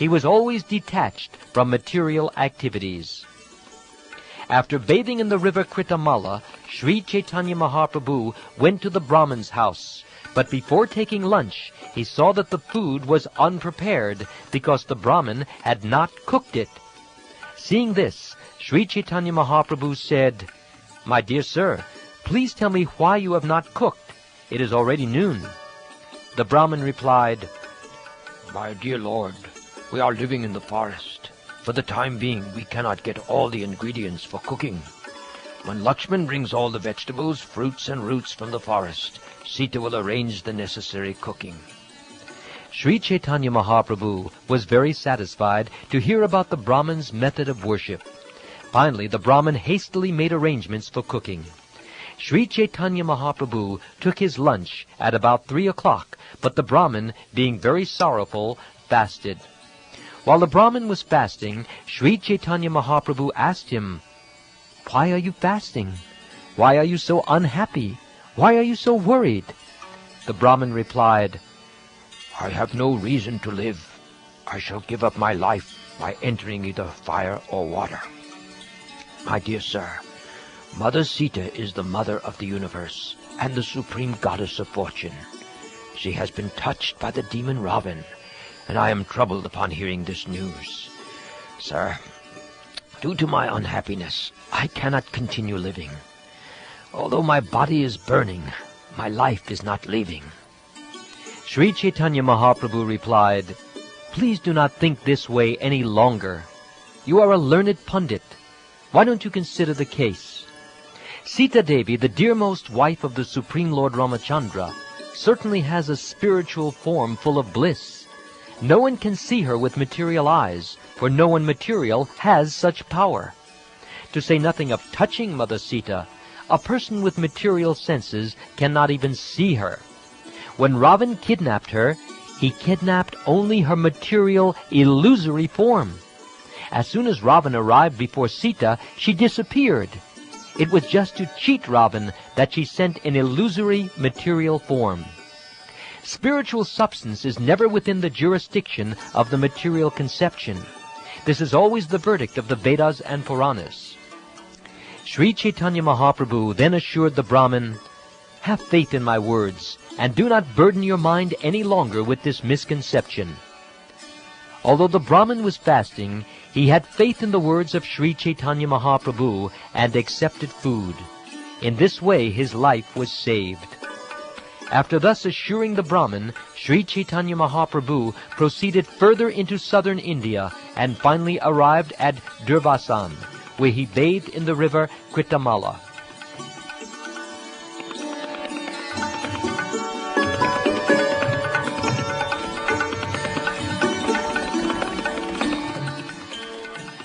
He was always detached from material activities. After bathing in the river Kritamala, Sri Chaitanya Mahaprabhu went to the Brahmin's house. But before taking lunch, he saw that the food was unprepared because the Brahmin had not cooked it. Seeing this, Sri Chaitanya Mahaprabhu said, "My dear sir, please tell me why you have not cooked. It is already noon." The Brahmin replied, "My dear Lord, we are living in the forest. For the time being, we cannot get all the ingredients for cooking. When Lakshman brings all the vegetables, fruits and roots from the forest, Sita will arrange the necessary cooking. Sri Chaitanya Mahaprabhu was very satisfied to hear about the Brahman's method of worship. Finally, the Brahman hastily made arrangements for cooking. Sri Chaitanya Mahaprabhu took his lunch at about 3 o'clock, but the Brahman, being very sorrowful, fasted. While the Brahman was fasting, Sri Chaitanya Mahaprabhu asked him, "Why are you fasting? Why are you so unhappy? Why are you so worried?" The Brahman replied, I have no reason to live. I shall give up my life by entering either fire or water. My dear sir, Mother Sita is the mother of the universe and the supreme goddess of fortune. She has been touched by the demon Ravan, and I am troubled upon hearing this news. Sir, due to my unhappiness, I cannot continue living. Although my body is burning, my life is not leaving. Sri Chaitanya Mahaprabhu replied, "Please do not think this way any longer. You are a learned pundit. Why don't you consider the case? Sita Devi, the dearmost wife of the Supreme Lord Ramachandra, certainly has a spiritual form full of bliss. No one can see her with material eyes, for no one material has such power. To say nothing of touching Mother Sita, a person with material senses cannot even see her. When Ravan kidnapped her, he kidnapped only her material, illusory form. As soon as Ravan arrived before Sita, she disappeared. It was just to cheat Ravan that she sent an illusory material form. Spiritual substance is never within the jurisdiction of the material conception. This is always the verdict of the Vedas and Puranas." Sri Chaitanya Mahaprabhu then assured the Brahmin, "Have faith in my words, and do not burden your mind any longer with this misconception." Although the Brahmin was fasting, he had faith in the words of Sri Chaitanya Mahaprabhu and accepted food. In this way his life was saved. After thus assuring the Brahmin, Sri Chaitanya Mahaprabhu proceeded further into southern India and finally arrived at Durvasan, where he bathed in the river Kritamala.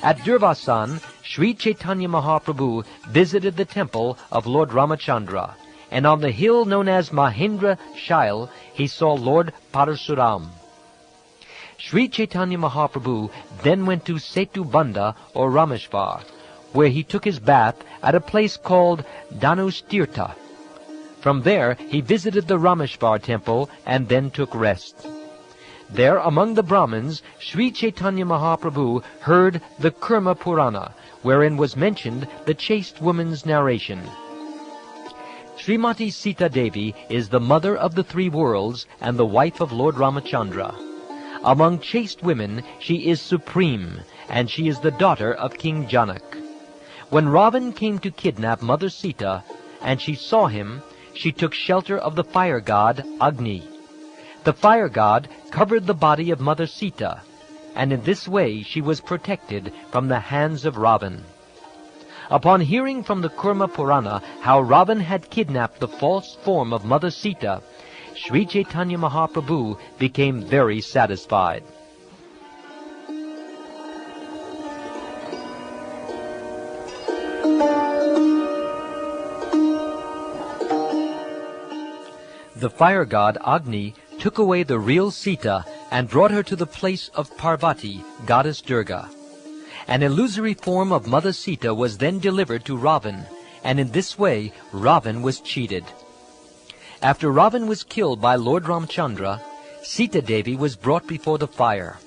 At Durvasan, Sri Chaitanya Mahaprabhu visited the temple of Lord Ramachandra, and on the hill known as Mahendra Shail, he saw Lord Parasuram. Sri Chaitanya Mahaprabhu then went to Setubanda or Rameshwar, where he took his bath at a place called Danustirtha. From there he visited the Rameshwar temple and then took rest. There, among the Brahmins, Sri Chaitanya Mahaprabhu heard the Kurma Purana, wherein was mentioned the chaste woman's narration. Srimati Sita Devi is the mother of the three worlds and the wife of Lord Ramachandra. Among chaste women she is supreme, and she is the daughter of King Janak. When Ravan came to kidnap Mother Sita, and she saw him, she took shelter of the fire god Agni. The fire god covered the body of Mother Sita, and in this way she was protected from the hands of Ravan. Upon hearing from the Kurma Purana how Ravan had kidnapped the false form of Mother Sita, Sri Chaitanya Mahaprabhu became very satisfied. The fire god Agni took away the real Sita and brought her to the place of Parvati, goddess Durga. An illusory form of Mother Sita was then delivered to Ravan, and in this way Ravan was cheated. After Ravan was killed by Lord Ramchandra, Sita Devi was brought before the fire.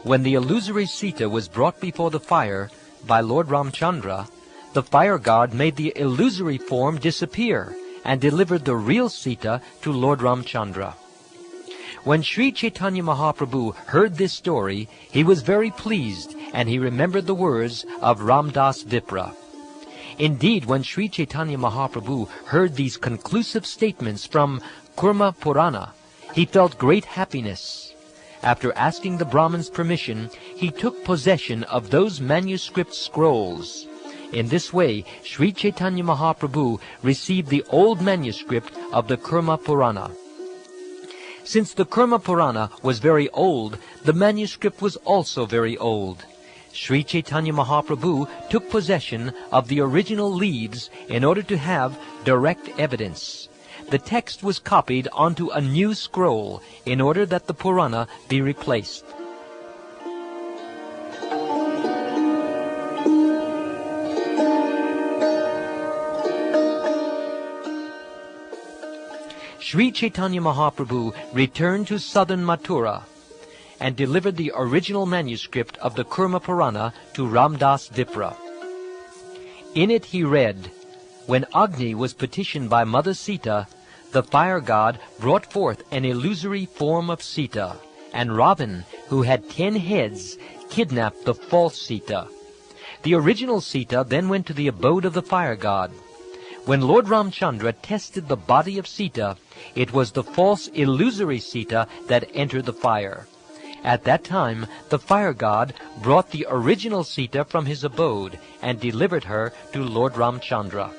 When the illusory Sita was brought before the fire by Lord Ramchandra, the fire god made the illusory form disappear and delivered the real Sita to Lord Ramchandra. When Sri Chaitanya Mahaprabhu heard this story, he was very pleased, and he remembered the words of Ramadas Vipra. Indeed, when Sri Chaitanya Mahaprabhu heard these conclusive statements from Kurma Purana, he felt great happiness. After asking the Brahmin's permission, he took possession of those manuscript scrolls. In this way, Sri Chaitanya Mahaprabhu received the old manuscript of the Kurma Purana. Since the Kurma Purana was very old, the manuscript was also very old. Sri Chaitanya Mahaprabhu took possession of the original leaves in order to have direct evidence. The text was copied onto a new scroll in order that the Purana be replaced. Sri Chaitanya Mahaprabhu returned to southern Mathura and delivered the original manuscript of the Kurma Purana to Ramadas Vipra. In it he read, "When Agni was petitioned by Mother Sita, the fire god brought forth an illusory form of Sita, and Ravan, who had 10 heads, kidnapped the false Sita. The original Sita then went to the abode of the fire god. When Lord Ramchandra tested the body of Sita, it was the false illusory Sita that entered the fire. At that time, the fire god brought the original Sita from his abode and delivered her to Lord Ramchandra."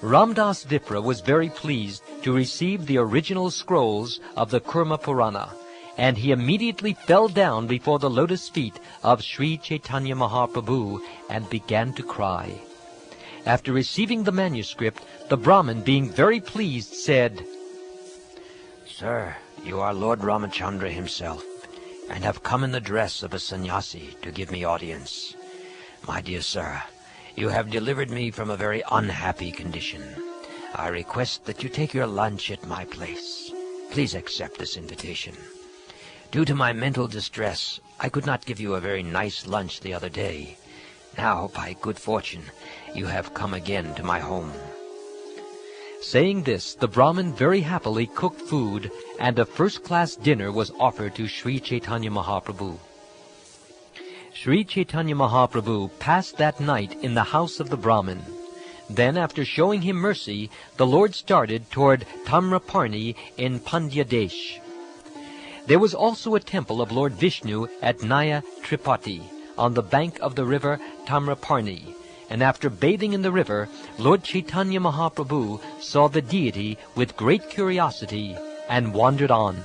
Ramadas Vipra was very pleased to receive the original scrolls of the Kurma Purana, and he immediately fell down before the lotus feet of Sri Chaitanya Mahaprabhu and began to cry. After receiving the manuscript, the Brahmin, being very pleased, said, "Sir, you are Lord Ramachandra himself, and have come in the dress of a sannyasi to give me audience. My dear sir, you have delivered me from a very unhappy condition. I request that you take your lunch at my place. Please accept this invitation. Due to my mental distress, I could not give you a very nice lunch the other day. Now, by good fortune, you have come again to my home." Saying this, the Brahmin very happily cooked food, and a first-class dinner was offered to Sri Chaitanya Mahaprabhu. Sri Chaitanya Mahaprabhu passed that night in the house of the Brahmin. Then, after showing him mercy, the Lord started toward Tamraparni in Pandya Desh. There was also a temple of Lord Vishnu at Naya Tripati, on the bank of the river Tamraparni, and after bathing in the river, Lord Chaitanya Mahaprabhu saw the deity with great curiosity and wandered on.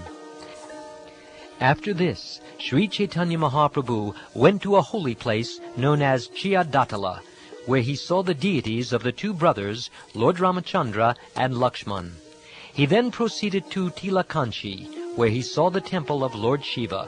After this, Sri Chaitanya Mahaprabhu went to a holy place known as Chiyadatala, where he saw the deities of the 2 brothers, Lord Ramachandra and Lakshman. He then proceeded to Tilakanchi, where he saw the temple of Lord Shiva.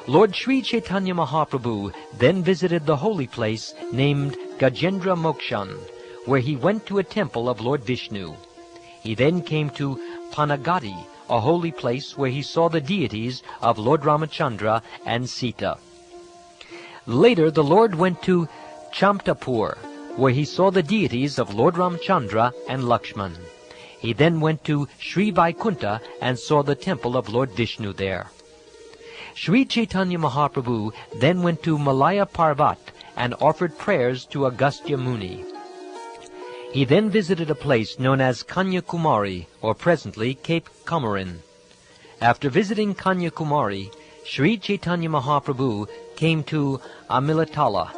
Lord Sri Chaitanya Mahaprabhu then visited the holy place named Gajendra Mokshan, where he went to a temple of Lord Vishnu. He then came to Panagati, a holy place where he saw the deities of Lord Ramachandra and Sita. Later, the Lord went to Chamtapur, where he saw the deities of Lord Ramachandra and Lakshman. He then went to Sri Vaikunta and saw the temple of Lord Vishnu there. Sri Chaitanya Mahaprabhu then went to Malaya Parvat and offered prayers to Agastya Muni. He then visited a place known as Kanyakumari, or presently Cape Comorin. After visiting Kanyakumari, Sri Chaitanya Mahaprabhu came to Amilatala,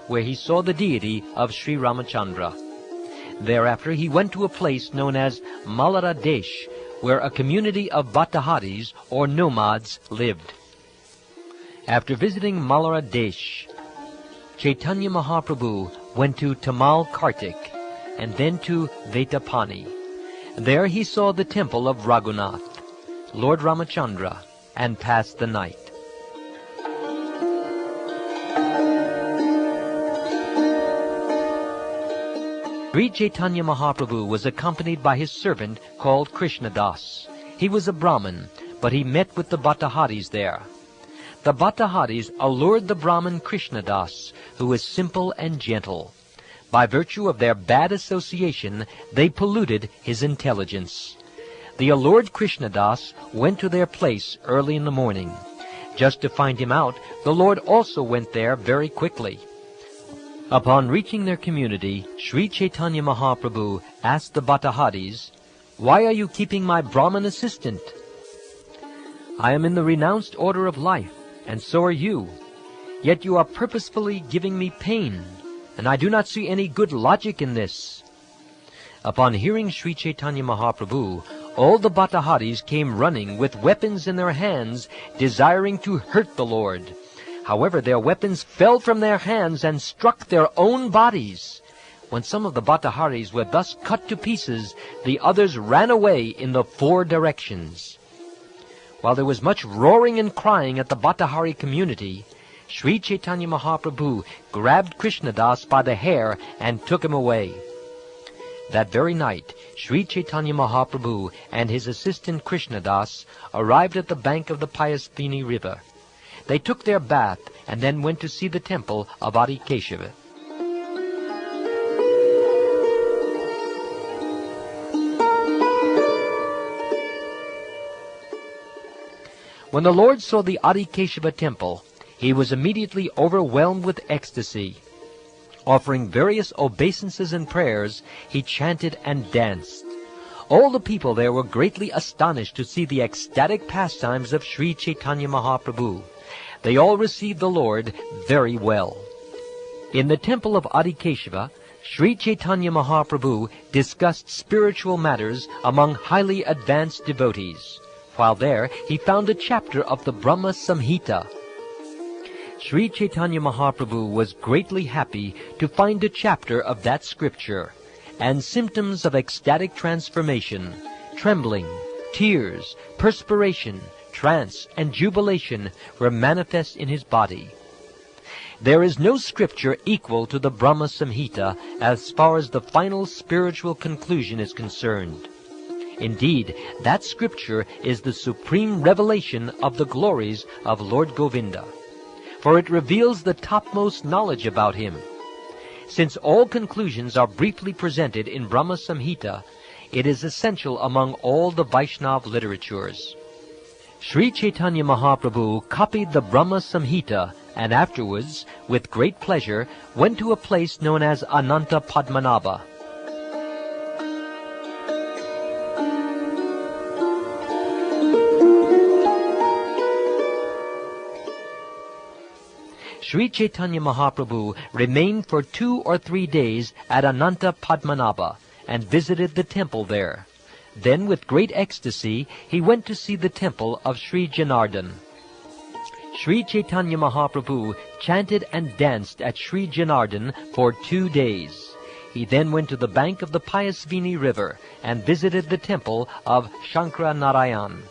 where he saw the deity of Sri Ramachandra. Thereafter he went to a place known as Malara Desh, where a community of Bhattahadis, or nomads, lived. After visiting Malara Desh, Chaitanya Mahaprabhu went to Tamal Kartik, and then to Vetapani. There he saw the temple of Raghunath, Lord Ramachandra, and passed the night. Sri Chaitanya Mahaprabhu was accompanied by his servant called Krishnadas. He was a Brahmin, but he met with the Bhattahadis there. The Bhattahadis allured the Brahmin Krishnadas, who was simple and gentle. By virtue of their bad association, they polluted his intelligence. The allured Krishnadas went to their place early in the morning. Just to find him out, the Lord also went there very quickly. Upon reaching their community, Sri Chaitanya Mahaprabhu asked the Bhattahadis, Why are you keeping my Brahman assistant? I am in the renounced order of life, and so are you. Yet you are purposefully giving me pain, and I do not see any good logic in this." Upon hearing Sri Chaitanya Mahaprabhu, all the Bhattaharis came running with weapons in their hands, desiring to hurt the Lord. However, their weapons fell from their hands and struck their own bodies. When some of the Bhattaharis were thus cut to pieces, the others ran away in the 4 directions. While there was much roaring and crying at the Bhattahari community, Sri Chaitanya Mahaprabhu grabbed Krishnadas by the hair and took him away. That very night, Sri Chaitanya Mahaprabhu and his assistant Krishnadas arrived at the bank of the Payasvini river. They took their bath and then went to see the temple of Adi Keshava. When the Lord saw the Adi Keshava temple, he was immediately overwhelmed with ecstasy. Offering various obeisances and prayers, he chanted and danced. All the people there were greatly astonished to see the ecstatic pastimes of Sri Chaitanya Mahaprabhu. They all received the Lord very well. In the temple of Adi Keshava, Sri Chaitanya Mahaprabhu discussed spiritual matters among highly advanced devotees. While there, he found a chapter of the Brahma-samhita. Sri Chaitanya Mahaprabhu was greatly happy to find a chapter of that scripture, and symptoms of ecstatic transformation, trembling, tears, perspiration, trance, and jubilation were manifest in his body. There is no scripture equal to the Brahma-samhita as far as the final spiritual conclusion is concerned. Indeed, that scripture is the supreme revelation of the glories of Lord Govinda, for it reveals the topmost knowledge about him. Since all conclusions are briefly presented in Brahma-samhita, it is essential among all the Vaishnava literatures. Sri Chaitanya Mahaprabhu copied the Brahma-samhita and afterwards, with great pleasure, went to a place known as Ananta Padmanabha. Sri Chaitanya Mahaprabhu remained for 2 or 3 days at Ananta Padmanabha and visited the temple there. Then, with great ecstasy, he went to see the temple of Sri Janardhan. Sri Chaitanya Mahaprabhu chanted and danced at Sri Janardhan for 2 days. He then went to the bank of the Payasvini river and visited the temple of Shankara Narayan.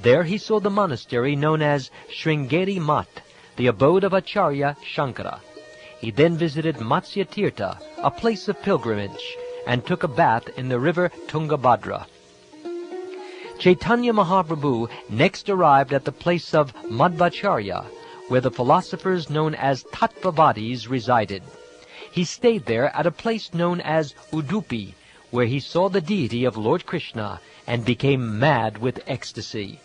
There he saw the monastery known as Sringeri Mat, the abode of Acharya Shankara. He then visited Matsya Tirtha, a place of pilgrimage, and took a bath in the river Tungabhadra. Chaitanya Mahaprabhu next arrived at the place of Madhvacharya, where the philosophers known as Tattvavadis resided. He stayed there at a place known as Udupi, where he saw the deity of Lord Krishna and became mad with ecstasy.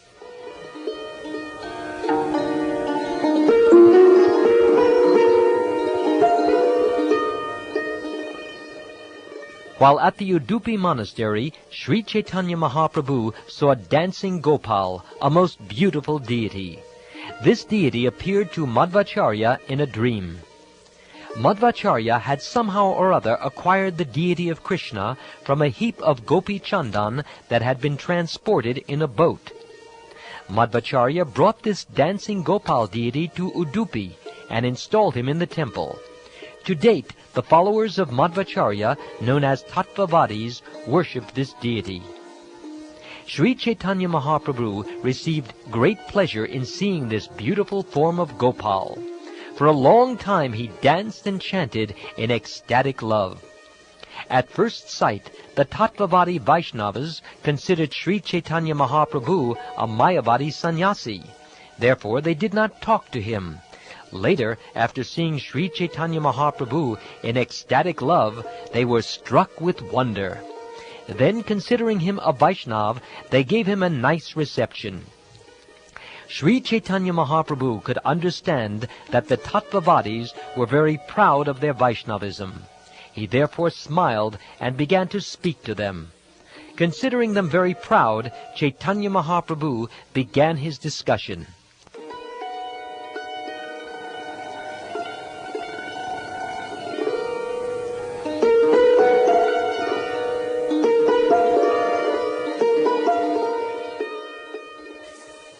While at the Udupi monastery, Sri Chaitanya Mahaprabhu saw a dancing Gopal, a most beautiful deity. This deity appeared to Madhvacharya in a dream. Madhvacharya had somehow or other acquired the deity of Krishna from a heap of gopi chandan that had been transported in a boat. Madhvacharya brought this dancing Gopal deity to Udupi and installed him in the temple. To date, the followers of Madhvacharya, known as Tattvavadis, worship this deity. Sri Chaitanya Mahaprabhu received great pleasure in seeing this beautiful form of Gopal. For a long time he danced and chanted in ecstatic love. At first sight, the Tattvavadi Vaishnavas considered Sri Chaitanya Mahaprabhu a Mayavadi sannyasi. Therefore they did not talk to him. Later, after seeing Sri Chaitanya Mahaprabhu in ecstatic love, they were struck with wonder. Then, considering him a Vaishnava, they gave him a nice reception. Sri Chaitanya Mahaprabhu could understand that the Tattvavadis were very proud of their Vaishnavism. He therefore smiled and began to speak to them. Considering them very proud, Chaitanya Mahaprabhu began his discussion.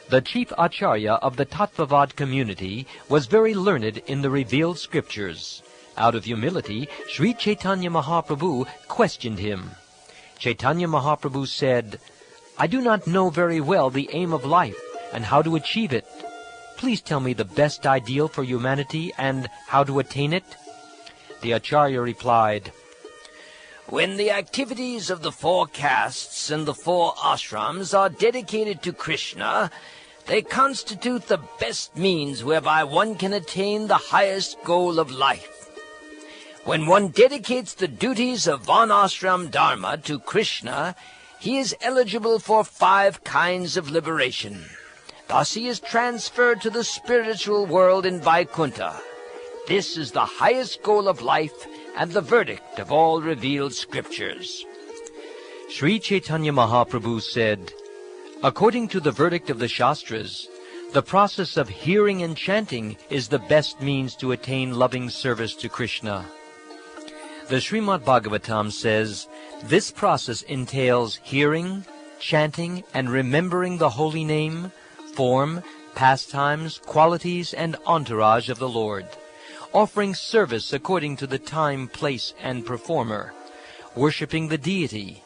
The chief acharya of the Tattvavad community was very learned in the revealed scriptures. Out of humility, Sri Chaitanya Mahaprabhu questioned him. Chaitanya Mahaprabhu said, "I do not know very well the aim of life and how to achieve it. Please tell me the best ideal for humanity and how to attain it." The acharya replied, "When the activities of the 4 castes and the 4 ashrams are dedicated to Krishna, they constitute the best means whereby one can attain the highest goal of life. When one dedicates the duties of Varnashram Dharma to Krishna, he is eligible for 5 kinds of liberation. Thus he is transferred to the spiritual world in Vaikuntha. This is the highest goal of life and the verdict of all revealed scriptures." Sri Chaitanya Mahaprabhu said, "According to the verdict of the Shastras, the process of hearing and chanting is the best means to attain loving service to Krishna." The Srimad Bhagavatam says, this process entails hearing, chanting, and remembering the holy name, form, pastimes, qualities, and entourage of the Lord, offering service according to the time, place, and performer, worshipping the deity,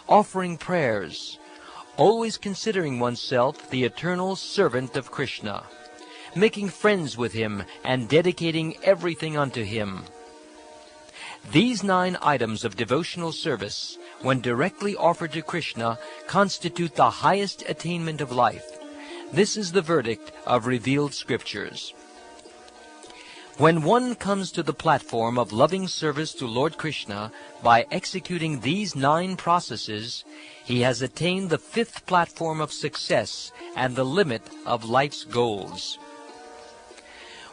offering prayers, always considering oneself the eternal servant of Krishna, making friends with him and dedicating everything unto him. These 9 items of devotional service, when directly offered to Krishna, constitute the highest attainment of life. This is the verdict of revealed scriptures. When one comes to the platform of loving service to Lord Krishna by executing these 9 processes, he has attained the 5th platform of success and the limit of life's goals.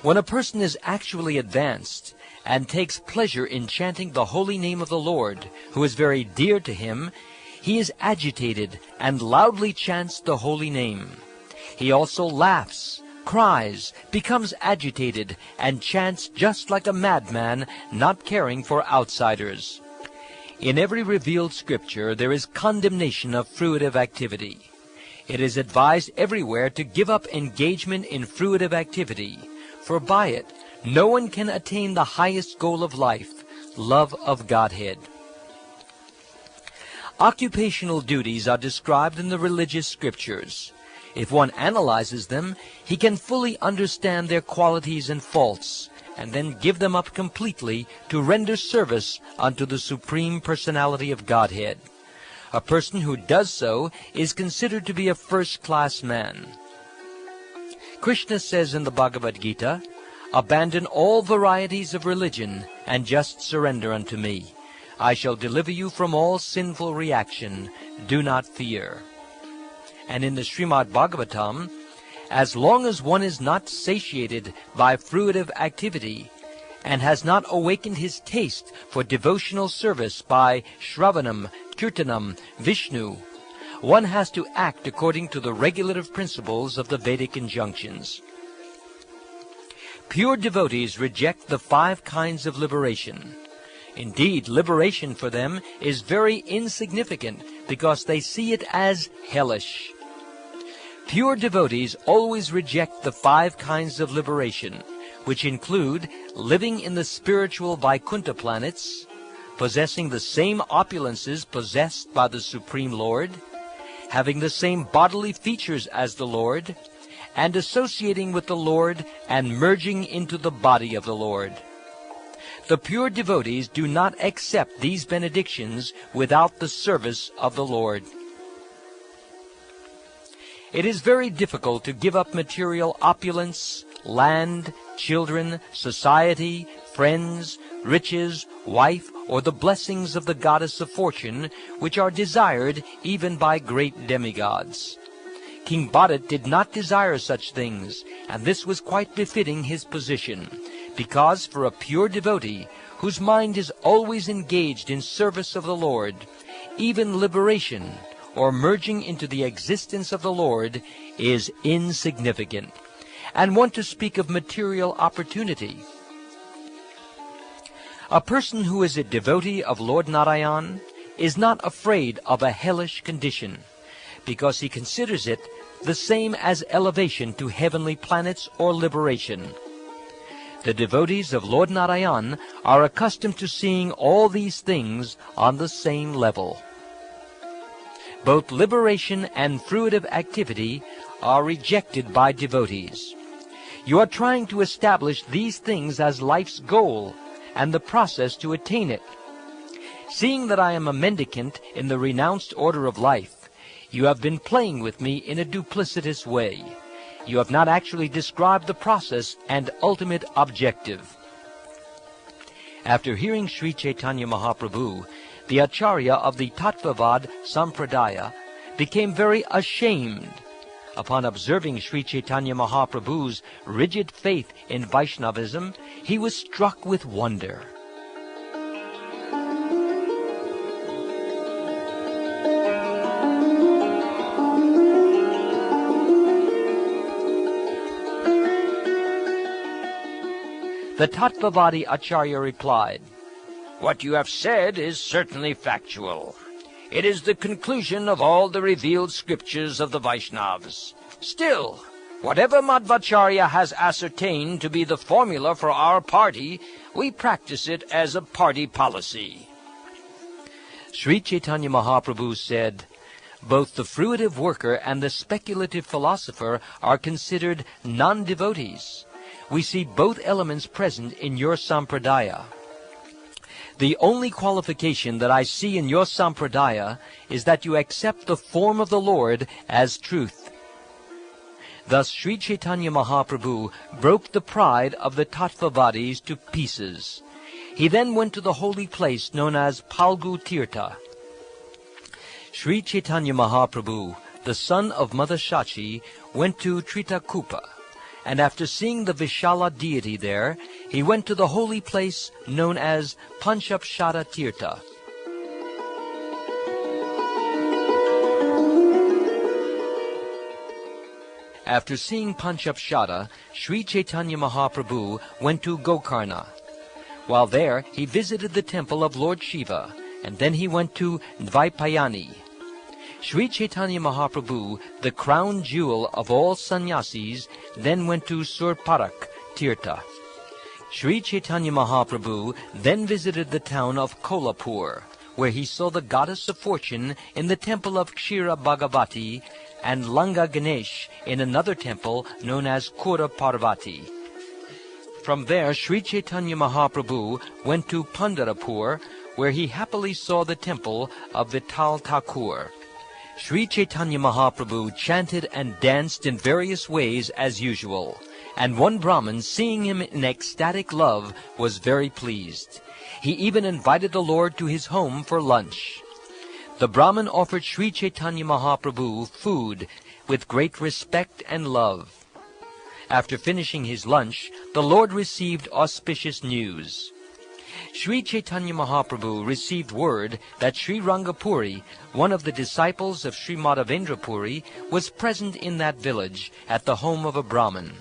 When a person is actually advanced and takes pleasure in chanting the holy name of the Lord, who is very dear to him, he is agitated and loudly chants the holy name. He also laughs, cries, becomes agitated, and chants just like a madman, not caring for outsiders. In every revealed scripture there is condemnation of fruitive activity. It is advised everywhere to give up engagement in fruitive activity, for by it no one can attain the highest goal of life, love of Godhead. Occupational duties are described in the religious scriptures. If one analyzes them, he can fully understand their qualities and faults, and then give them up completely to render service unto the Supreme Personality of Godhead. A person who does so is considered to be a first-class man. Krishna says in the Bhagavad Gita, "Abandon all varieties of religion and just surrender unto me. I shall deliver you from all sinful reaction. Do not fear." And in the Srimad Bhagavatam, as long as one is not satiated by fruitive activity and has not awakened his taste for devotional service by Shravanam, Kirtanam, Vishnu, one has to act according to the regulative principles of the Vedic injunctions. Pure devotees reject the 5 kinds of liberation. Indeed, liberation for them is very insignificant because they see it as hellish. Pure devotees always reject the 5 kinds of liberation, which include living in the spiritual Vaikuntha planets, possessing the same opulences possessed by the Supreme Lord, having the same bodily features as the Lord, and associating with the Lord and merging into the body of the Lord. The pure devotees do not accept these benedictions without the service of the Lord. It is very difficult to give up material opulence, land, children, society, friends, riches, wife, or the blessings of the goddess of fortune, which are desired even by great demigods. King Bharat did not desire such things, and this was quite befitting his position, because for a pure devotee, whose mind is always engaged in service of the Lord, even liberation, or merging into the existence of the Lord, is insignificant, and want to speak of material opportunity. A person who is a devotee of Lord Narayan is not afraid of a hellish condition, because he considers it the same as elevation to heavenly planets or liberation. The devotees of Lord Narayan are accustomed to seeing all these things on the same level. Both liberation and fruitive activity are rejected by devotees. You are trying to establish these things as life's goal and the process to attain it. Seeing that I am a mendicant in the renounced order of life, you have been playing with me in a duplicitous way. You have not actually described the process and ultimate objective. After hearing Sri Chaitanya Mahaprabhu, the Acharya of the Tattvavad Sampradaya became very ashamed. Upon observing Sri Chaitanya Mahaprabhu's rigid faith in Vaishnavism, he was struck with wonder. The Tattvavadi Acharya replied, "What you have said is certainly factual. It is the conclusion of all the revealed scriptures of the Vaishnavas. Still, whatever Madhvacharya has ascertained to be the formula for our party, we practice it as a party policy." Sri Chaitanya Mahaprabhu said, "Both the fruitive worker and the speculative philosopher are considered non-devotees. We see both elements present in your sampradaya. The only qualification that I see in your sampradaya is that you accept the form of the Lord as truth." Thus Sri Chaitanya Mahaprabhu broke the pride of the Tattvavadis to pieces. He then went to the holy place known as Palgu Tirtha. Sri Chaitanya Mahaprabhu, the son of Mother Shachi, went to Tritakupa, and after seeing the Vishala deity there, he went to the holy place known as Panchapshara Tirtha. After seeing Panchapshara, Sri Chaitanya Mahaprabhu went to Gokarna. While there, he visited the temple of Lord Shiva, and then he went to Dvaipayani. Sri Chaitanya Mahaprabhu, the crown jewel of all sannyasis, then went to Surparak Tirtha. Sri Chaitanya Mahaprabhu then visited the town of Kolhapur, where he saw the goddess of fortune in the temple of Kshira Bhagavati and Langa Ganesh in another temple known as Kura Parvati. From there, Sri Chaitanya Mahaprabhu went to Pandharpur, where he happily saw the temple of Vital Thakur. Sri Chaitanya Mahaprabhu chanted and danced in various ways as usual, and one Brahmin, seeing him in ecstatic love, was very pleased. He even invited the Lord to his home for lunch. The Brahmin offered Sri Chaitanya Mahaprabhu food with great respect and love. After finishing his lunch, the Lord received auspicious news. Sri Chaitanya Mahaprabhu received word that Srirangapuri, one of the disciples of Sri Madhavendra Puri, was present in that village at the home of a Brahmin.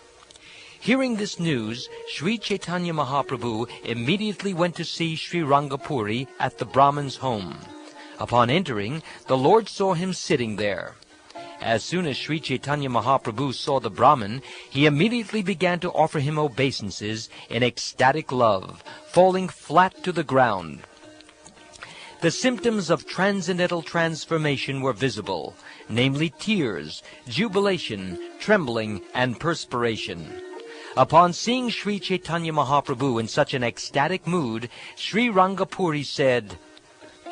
Hearing this news, Sri Chaitanya Mahaprabhu immediately went to see Srirangapuri at the Brahmin's home. Upon entering, the Lord saw him sitting there. As soon as Sri Chaitanya Mahaprabhu saw the Brahmin, he immediately began to offer him obeisances in ecstatic love, falling flat to the ground. The symptoms of transcendental transformation were visible, namely tears, jubilation, trembling, and perspiration. Upon seeing Sri Chaitanya Mahaprabhu in such an ecstatic mood, Srirangapuri said,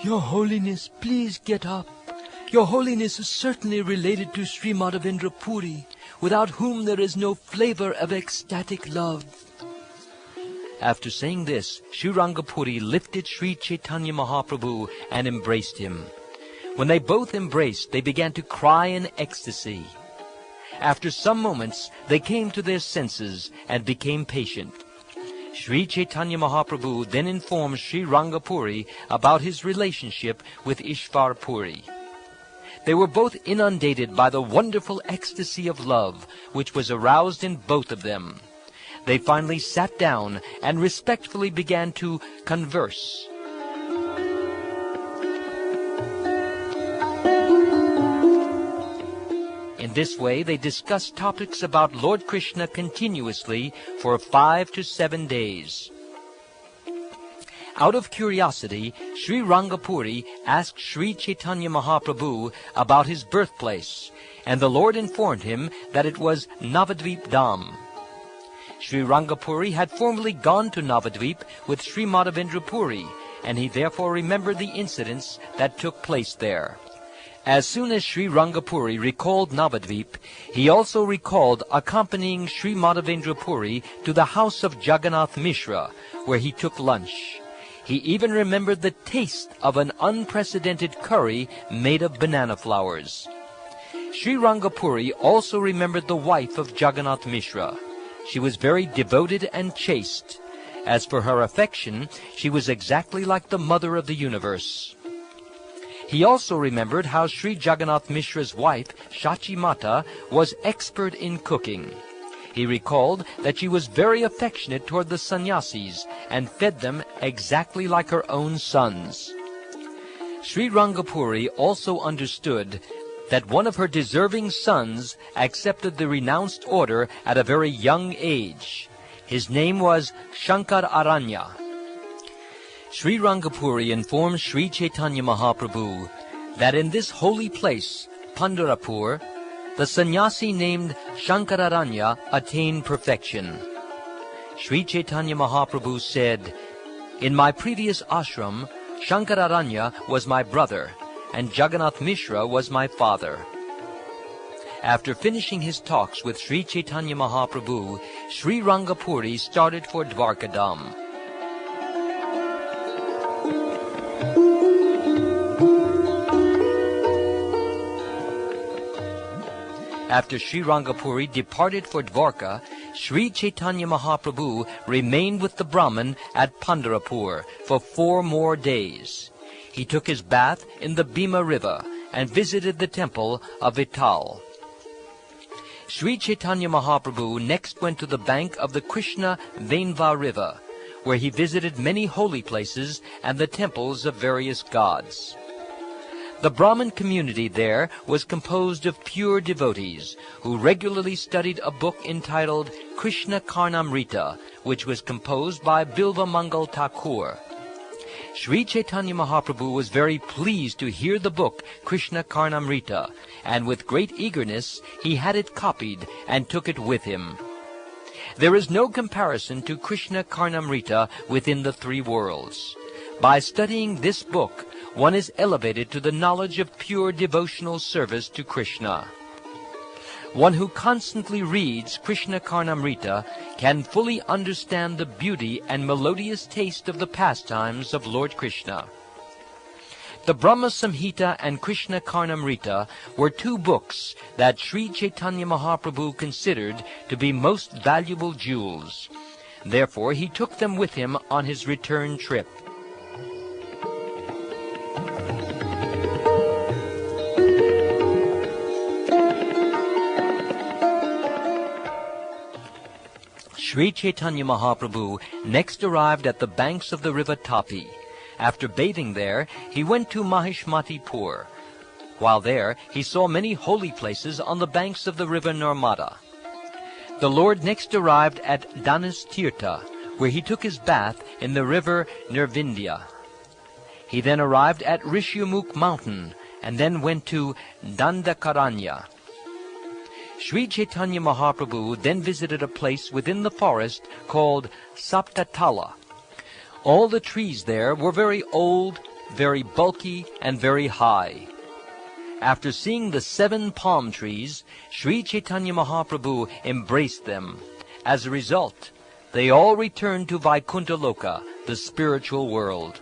"Your Holiness, please get up. Your Holiness is certainly related to Sri Madhavendra Puri, without whom there is no flavor of ecstatic love." After saying this, Srirangapuri lifted Sri Chaitanya Mahaprabhu and embraced him. When they both embraced, they began to cry in ecstasy. After some moments, they came to their senses and became patient. Sri Chaitanya Mahaprabhu then informed Srirangapuri about his relationship with Ishvar Puri. They were both inundated by the wonderful ecstasy of love which was aroused in both of them. They finally sat down and respectfully began to converse. In this way, they discussed topics about Lord Krishna continuously for 5 to 7 days. Out of curiosity, Srirangapuri asked Sri Chaitanya Mahaprabhu about his birthplace, and the Lord informed him that it was Navadvip Dham. Srirangapuri had formerly gone to Navadvip with Sri Madhavendra Puri, and he therefore remembered the incidents that took place there. As soon as Srirangapuri recalled Navadvip, he also recalled accompanying Sri Madhavendra Puri to the house of Jagannath Mishra, where he took lunch. He even remembered the taste of an unprecedented curry made of banana flowers. Srirangapuri also remembered the wife of Jagannath Mishra. She was very devoted and chaste. As for her affection, she was exactly like the mother of the universe. He also remembered how Sri Jagannath Mishra's wife, Shachi Mata, was expert in cooking. He recalled that she was very affectionate toward the sannyasis and fed them exactly like her own sons. Srirangapuri also understood that one of her deserving sons accepted the renounced order at a very young age. His name was Shankararanya. Srirangapuri informed Sri Chaitanya Mahaprabhu that in this holy place, Pandharpur, the sannyasi named Shankararanya attained perfection. Sri Chaitanya Mahaprabhu said, "In my previous ashram, Shankararanya was my brother, and Jagannath Mishra was my father." After finishing his talks with Sri Chaitanya Mahaprabhu, Srirangapuri started for Dwarkadam. After Srirangapuri departed for Dwarka, Sri Chaitanya Mahaprabhu remained with the Brahman at Pandharpur for 4 more days. He took his bath in the Bhima river and visited the temple of Vital. Sri Chaitanya Mahaprabhu next went to the bank of the Krishna Venva river, where he visited many holy places and the temples of various gods. The Brahmin community there was composed of pure devotees who regularly studied a book entitled Krishna-caritamrta, which was composed by Bilva Mangal Thakur. Sri Chaitanya Mahaprabhu was very pleased to hear the book Krishna-caritamrta, and with great eagerness he had it copied and took it with him. There is no comparison to Krishna-caritamrta within the 3 worlds. By studying this book, one is elevated to the knowledge of pure devotional service to Krishna. One who constantly reads Krishna-caritamrta can fully understand the beauty and melodious taste of the pastimes of Lord Krishna. The Brahma-samhita and Krishna-caritamrta were 2 books that Sri Chaitanya Mahaprabhu considered to be most valuable jewels. Therefore, he took them with him on his return trip. Sri Chaitanya Mahaprabhu next arrived at the banks of the river Tapi. After bathing there, he went to Mahishmatipur. While there, he saw many holy places on the banks of the river Narmada. The Lord next arrived at Dhanistirtha, where he took his bath in the river Nirvindya. He then arrived at Rishyamukh mountain, and then went to Dandakaranya. Sri Chaitanya Mahaprabhu then visited a place within the forest called Saptatala. All the trees there were very old, very bulky, and very high. After seeing the 7 palm trees, Sri Chaitanya Mahaprabhu embraced them. As a result, they all returned to Vaikuntha Loka, the spiritual world.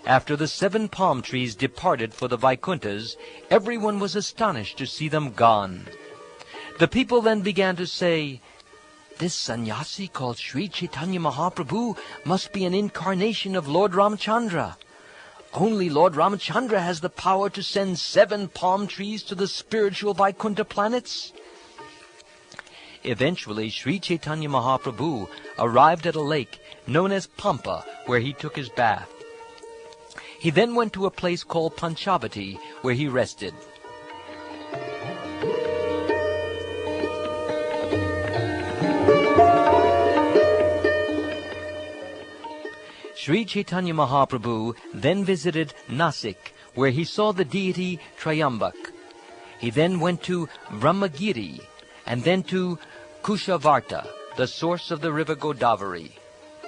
After the 7 palm trees departed for the Vaikunthas, everyone was astonished to see them gone. The people then began to say, this sannyasi called Sri Chaitanya Mahaprabhu must be an incarnation of Lord Ramchandra. Only Lord Ramchandra has the power to send 7 palm trees to the spiritual Vaikuntha planets. Eventually, Sri Chaitanya Mahaprabhu arrived at a lake known as Pampa, where he took his bath. He then went to a place called Panchavati, where he rested. Sri Chaitanya Mahaprabhu then visited Nasik, where he saw the deity Trayambak. He then went to Brahmagiri, and then to Kushavarta, the source of the river Godavari.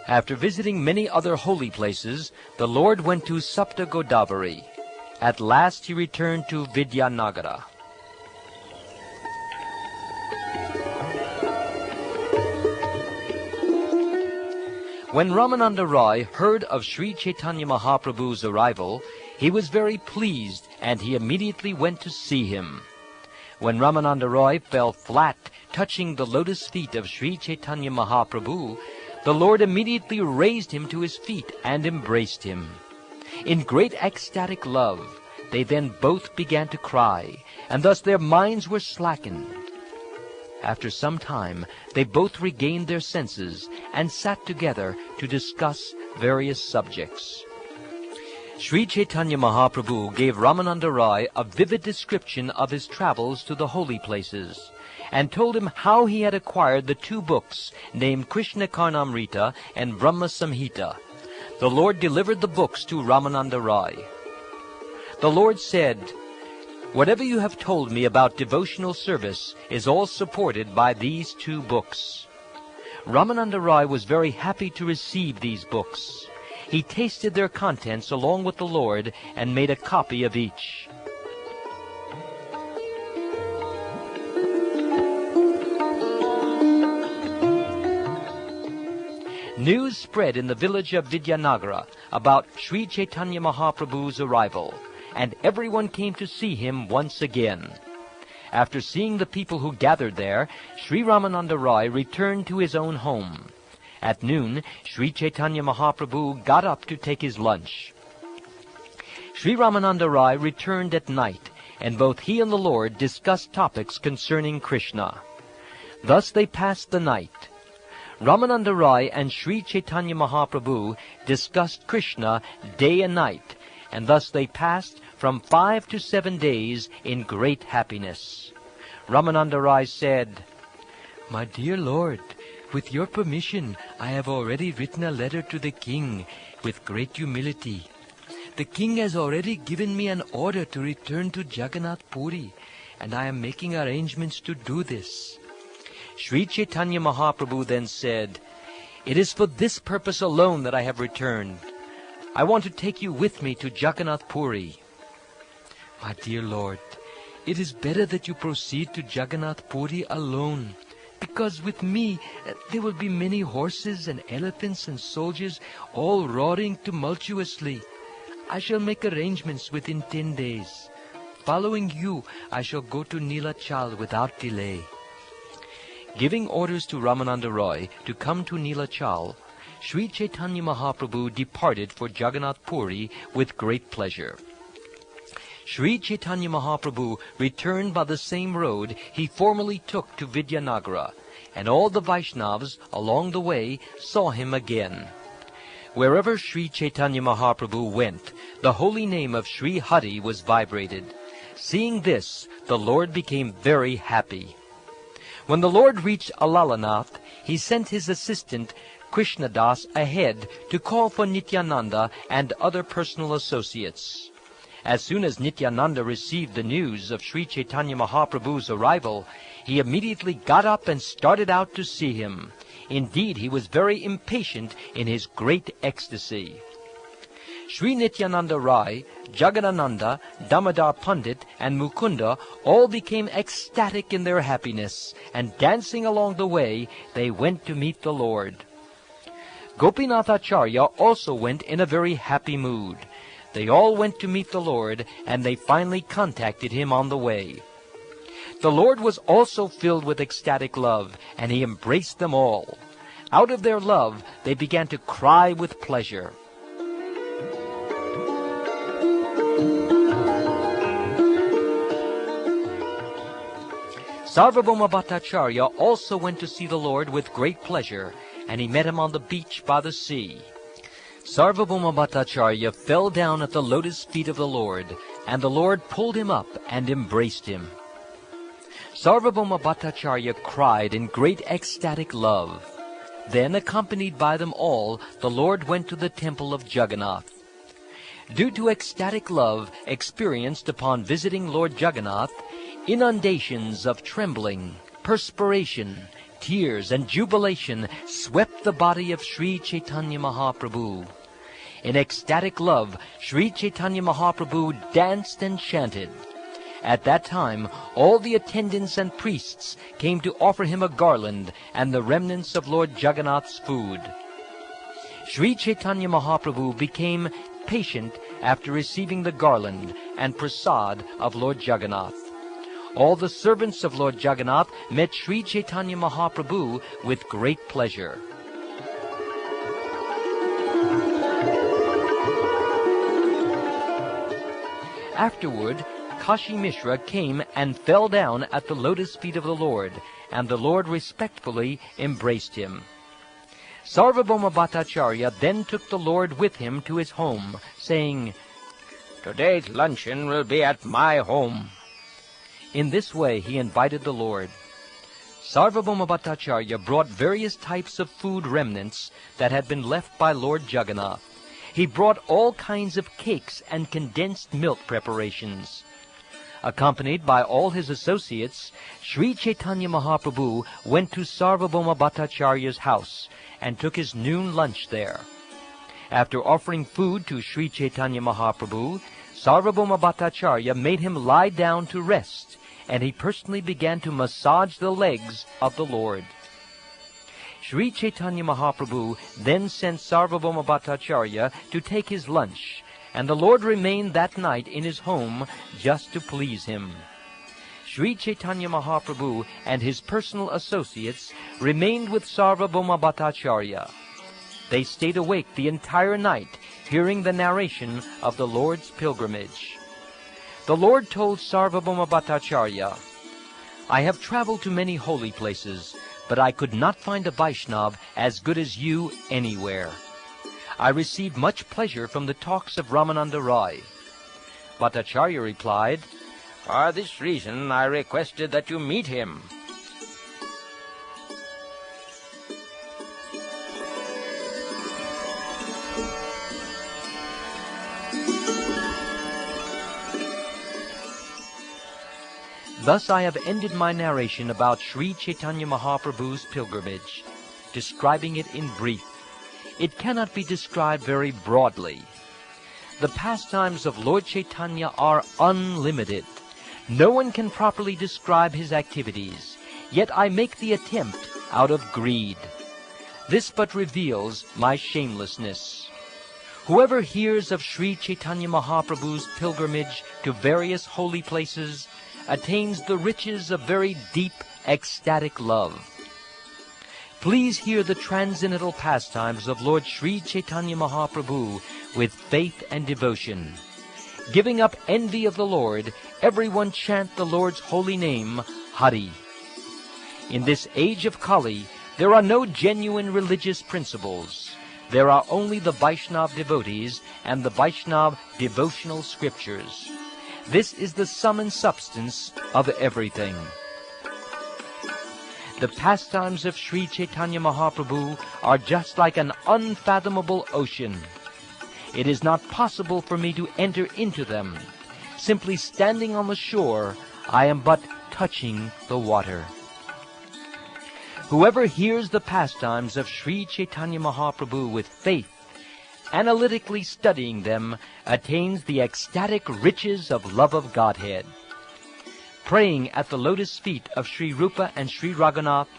After visiting many other holy places, the Lord went to Sapta Godavari. At last he returned to Vidyanagara. When Ramananda Roy heard of Sri Chaitanya Mahaprabhu's arrival, he was very pleased, and he immediately went to see him. When Ramananda Roy fell flat, touching the lotus feet of Sri Chaitanya Mahaprabhu, the Lord immediately raised him to his feet and embraced him. In great ecstatic love, they then both began to cry, and thus their minds were slackened. After some time, they both regained their senses and sat together to discuss various subjects. Sri Chaitanya Mahaprabhu gave Ramananda Roy a vivid description of his travels to the holy places, and told him how he had acquired the 2 books named Caitanya-caritamrta and Brahma-samhita. The Lord delivered the books to Ramananda Roy. The Lord said, "Whatever you have told me about devotional service is all supported by these 2 books." Ramananda Roy was very happy to receive these books. He tasted their contents along with the Lord and made a copy of each. News spread in the village of Vidyanagara about Sri Chaitanya Mahaprabhu's arrival, and everyone came to see him once again. After seeing the people who gathered there, Sri Ramananda Roy returned to his own home. At noon, Sri Chaitanya Mahaprabhu got up to take his lunch. Sri Ramananda Roy returned at night, and both he and the Lord discussed topics concerning Krishna. Thus they passed the night. Ramananda Roy and Sri Chaitanya Mahaprabhu discussed Krishna day and night, and thus they passed from 5 to 7 days in great happiness. Ramananda Roy said, "My dear Lord, with your permission, I have already written a letter to the king with great humility. The king has already given me an order to return to Jagannath Puri, and I am making arrangements to do this." Sri Chaitanya Mahaprabhu then said, "It is for this purpose alone that I have returned. I want to take you with me to Jagannath Puri." "My dear Lord, it is better that you proceed to Jagannath Puri alone, because with me there will be many horses and elephants and soldiers all roaring tumultuously. I shall make arrangements within 10 days. Following you, I shall go to Nilachal without delay." Giving orders to Ramananda Roy to come to Nilachal, Sri Chaitanya Mahaprabhu departed for Jagannath Puri with great pleasure. Sri Chaitanya Mahaprabhu returned by the same road he formerly took to Vidyanagara, and all the Vaishnavas along the way saw him again. Wherever Sri Chaitanya Mahaprabhu went, the holy name of Sri Hari was vibrated. Seeing this, the Lord became very happy. When the Lord reached Alalanath, he sent his assistant Krishnadas ahead to call for Nityananda and other personal associates. As soon as Nityananda received the news of Sri Chaitanya Mahaprabhu's arrival, he immediately got up and started out to see him. Indeed, he was very impatient in his great ecstasy. Sri Nityananda Rai, Jagadananda, Damodar Pandit, and Mukunda all became ecstatic in their happiness, and dancing along the way, they went to meet the Lord. Gopinath Acharya also went in a very happy mood. They all went to meet the Lord, and they finally contacted him on the way. The Lord was also filled with ecstatic love, and he embraced them all. Out of their love, they began to cry with pleasure. Sarvabhauma Bhattacharya also went to see the Lord with great pleasure, and he met him on the beach by the sea. Sarvabhauma Bhattacharya fell down at the lotus feet of the Lord, and the Lord pulled him up and embraced him. Sarvabhauma Bhattacharya cried in great ecstatic love. Then, accompanied by them all, the Lord went to the temple of Jagannath. Due to ecstatic love experienced upon visiting Lord Jagannath, inundations of trembling, perspiration, tears, and jubilation swept the body of Sri Chaitanya Mahaprabhu. In ecstatic love, Sri Chaitanya Mahaprabhu danced and chanted. At that time, all the attendants and priests came to offer him a garland and the remnants of Lord Jagannath's food. Sri Chaitanya Mahaprabhu became patient after receiving the garland and prasad of Lord Jagannath. All the servants of Lord Jagannath met Sri Chaitanya Mahaprabhu with great pleasure. Afterward, Kashi Mishra came and fell down at the lotus feet of the Lord, and the Lord respectfully embraced him. Sarvabhauma Bhattacharya then took the Lord with him to his home, saying, "Today's luncheon will be at my home." In this way he invited the Lord. Sarvabhauma Bhattacharya brought various types of food remnants that had been left by Lord Jagannath. He brought all kinds of cakes and condensed milk preparations. Accompanied by all his associates, Sri Chaitanya Mahaprabhu went to Sarvabhauma Bhattacharya's house and took his noon lunch there. After offering food to Sri Chaitanya Mahaprabhu, Sarvabhauma Bhattacharya made him lie down to rest, and he personally began to massage the legs of the Lord. Sri Chaitanya Mahaprabhu then sent Sarvabhauma Bhattacharya to take his lunch, and the Lord remained that night in his home just to please him. Sri Chaitanya Mahaprabhu and his personal associates remained with Sarvabhauma Bhattacharya. They stayed awake the entire night, hearing the narration of the Lord's pilgrimage. The Lord told Sarvabhauma Bhattacharya, "I have traveled to many holy places, but I could not find a Vaishnava as good as you anywhere. I received much pleasure from the talks of Ramananda Roy." Bhattacharya replied, "For this reason I requested that you meet him." Thus I have ended my narration about Sri Chaitanya Mahaprabhu's pilgrimage, describing it in brief. It cannot be described very broadly. The pastimes of Lord Chaitanya are unlimited. No one can properly describe his activities, yet I make the attempt out of greed. This but reveals my shamelessness. Whoever hears of Sri Chaitanya Mahaprabhu's pilgrimage to various holy places attains the riches of very deep, ecstatic love. Please hear the transcendental pastimes of Lord Sri Chaitanya Mahaprabhu with faith and devotion. Giving up envy of the Lord, everyone chant the Lord's holy name, Hari. In this age of Kali, there are no genuine religious principles. There are only the Vaishnava devotees and the Vaishnava devotional scriptures. This is the sum and substance of everything. The pastimes of Sri Chaitanya Mahaprabhu are just like an unfathomable ocean. It is not possible for me to enter into them. Simply standing on the shore, I am but touching the water. Whoever hears the pastimes of Sri Chaitanya Mahaprabhu with faith, analytically studying them, attains the ecstatic riches of love of Godhead. Praying at the lotus feet of Sri Rupa and Sri Raghunath,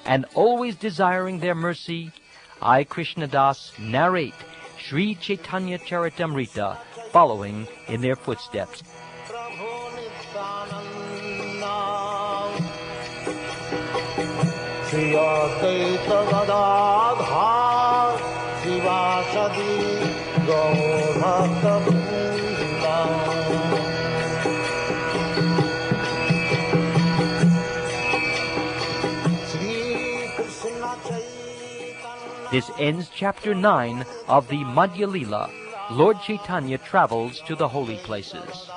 and always desiring their mercy, I, Krishnadas, narrate Sri Caitanya-caritamrta, following in their footsteps. Shri Advaita Gadadhar Shivasadi Gaur Bhakta Vrinda. This ends chapter 9 of the Madhya Lila. Lord Chaitanya travels to the holy places.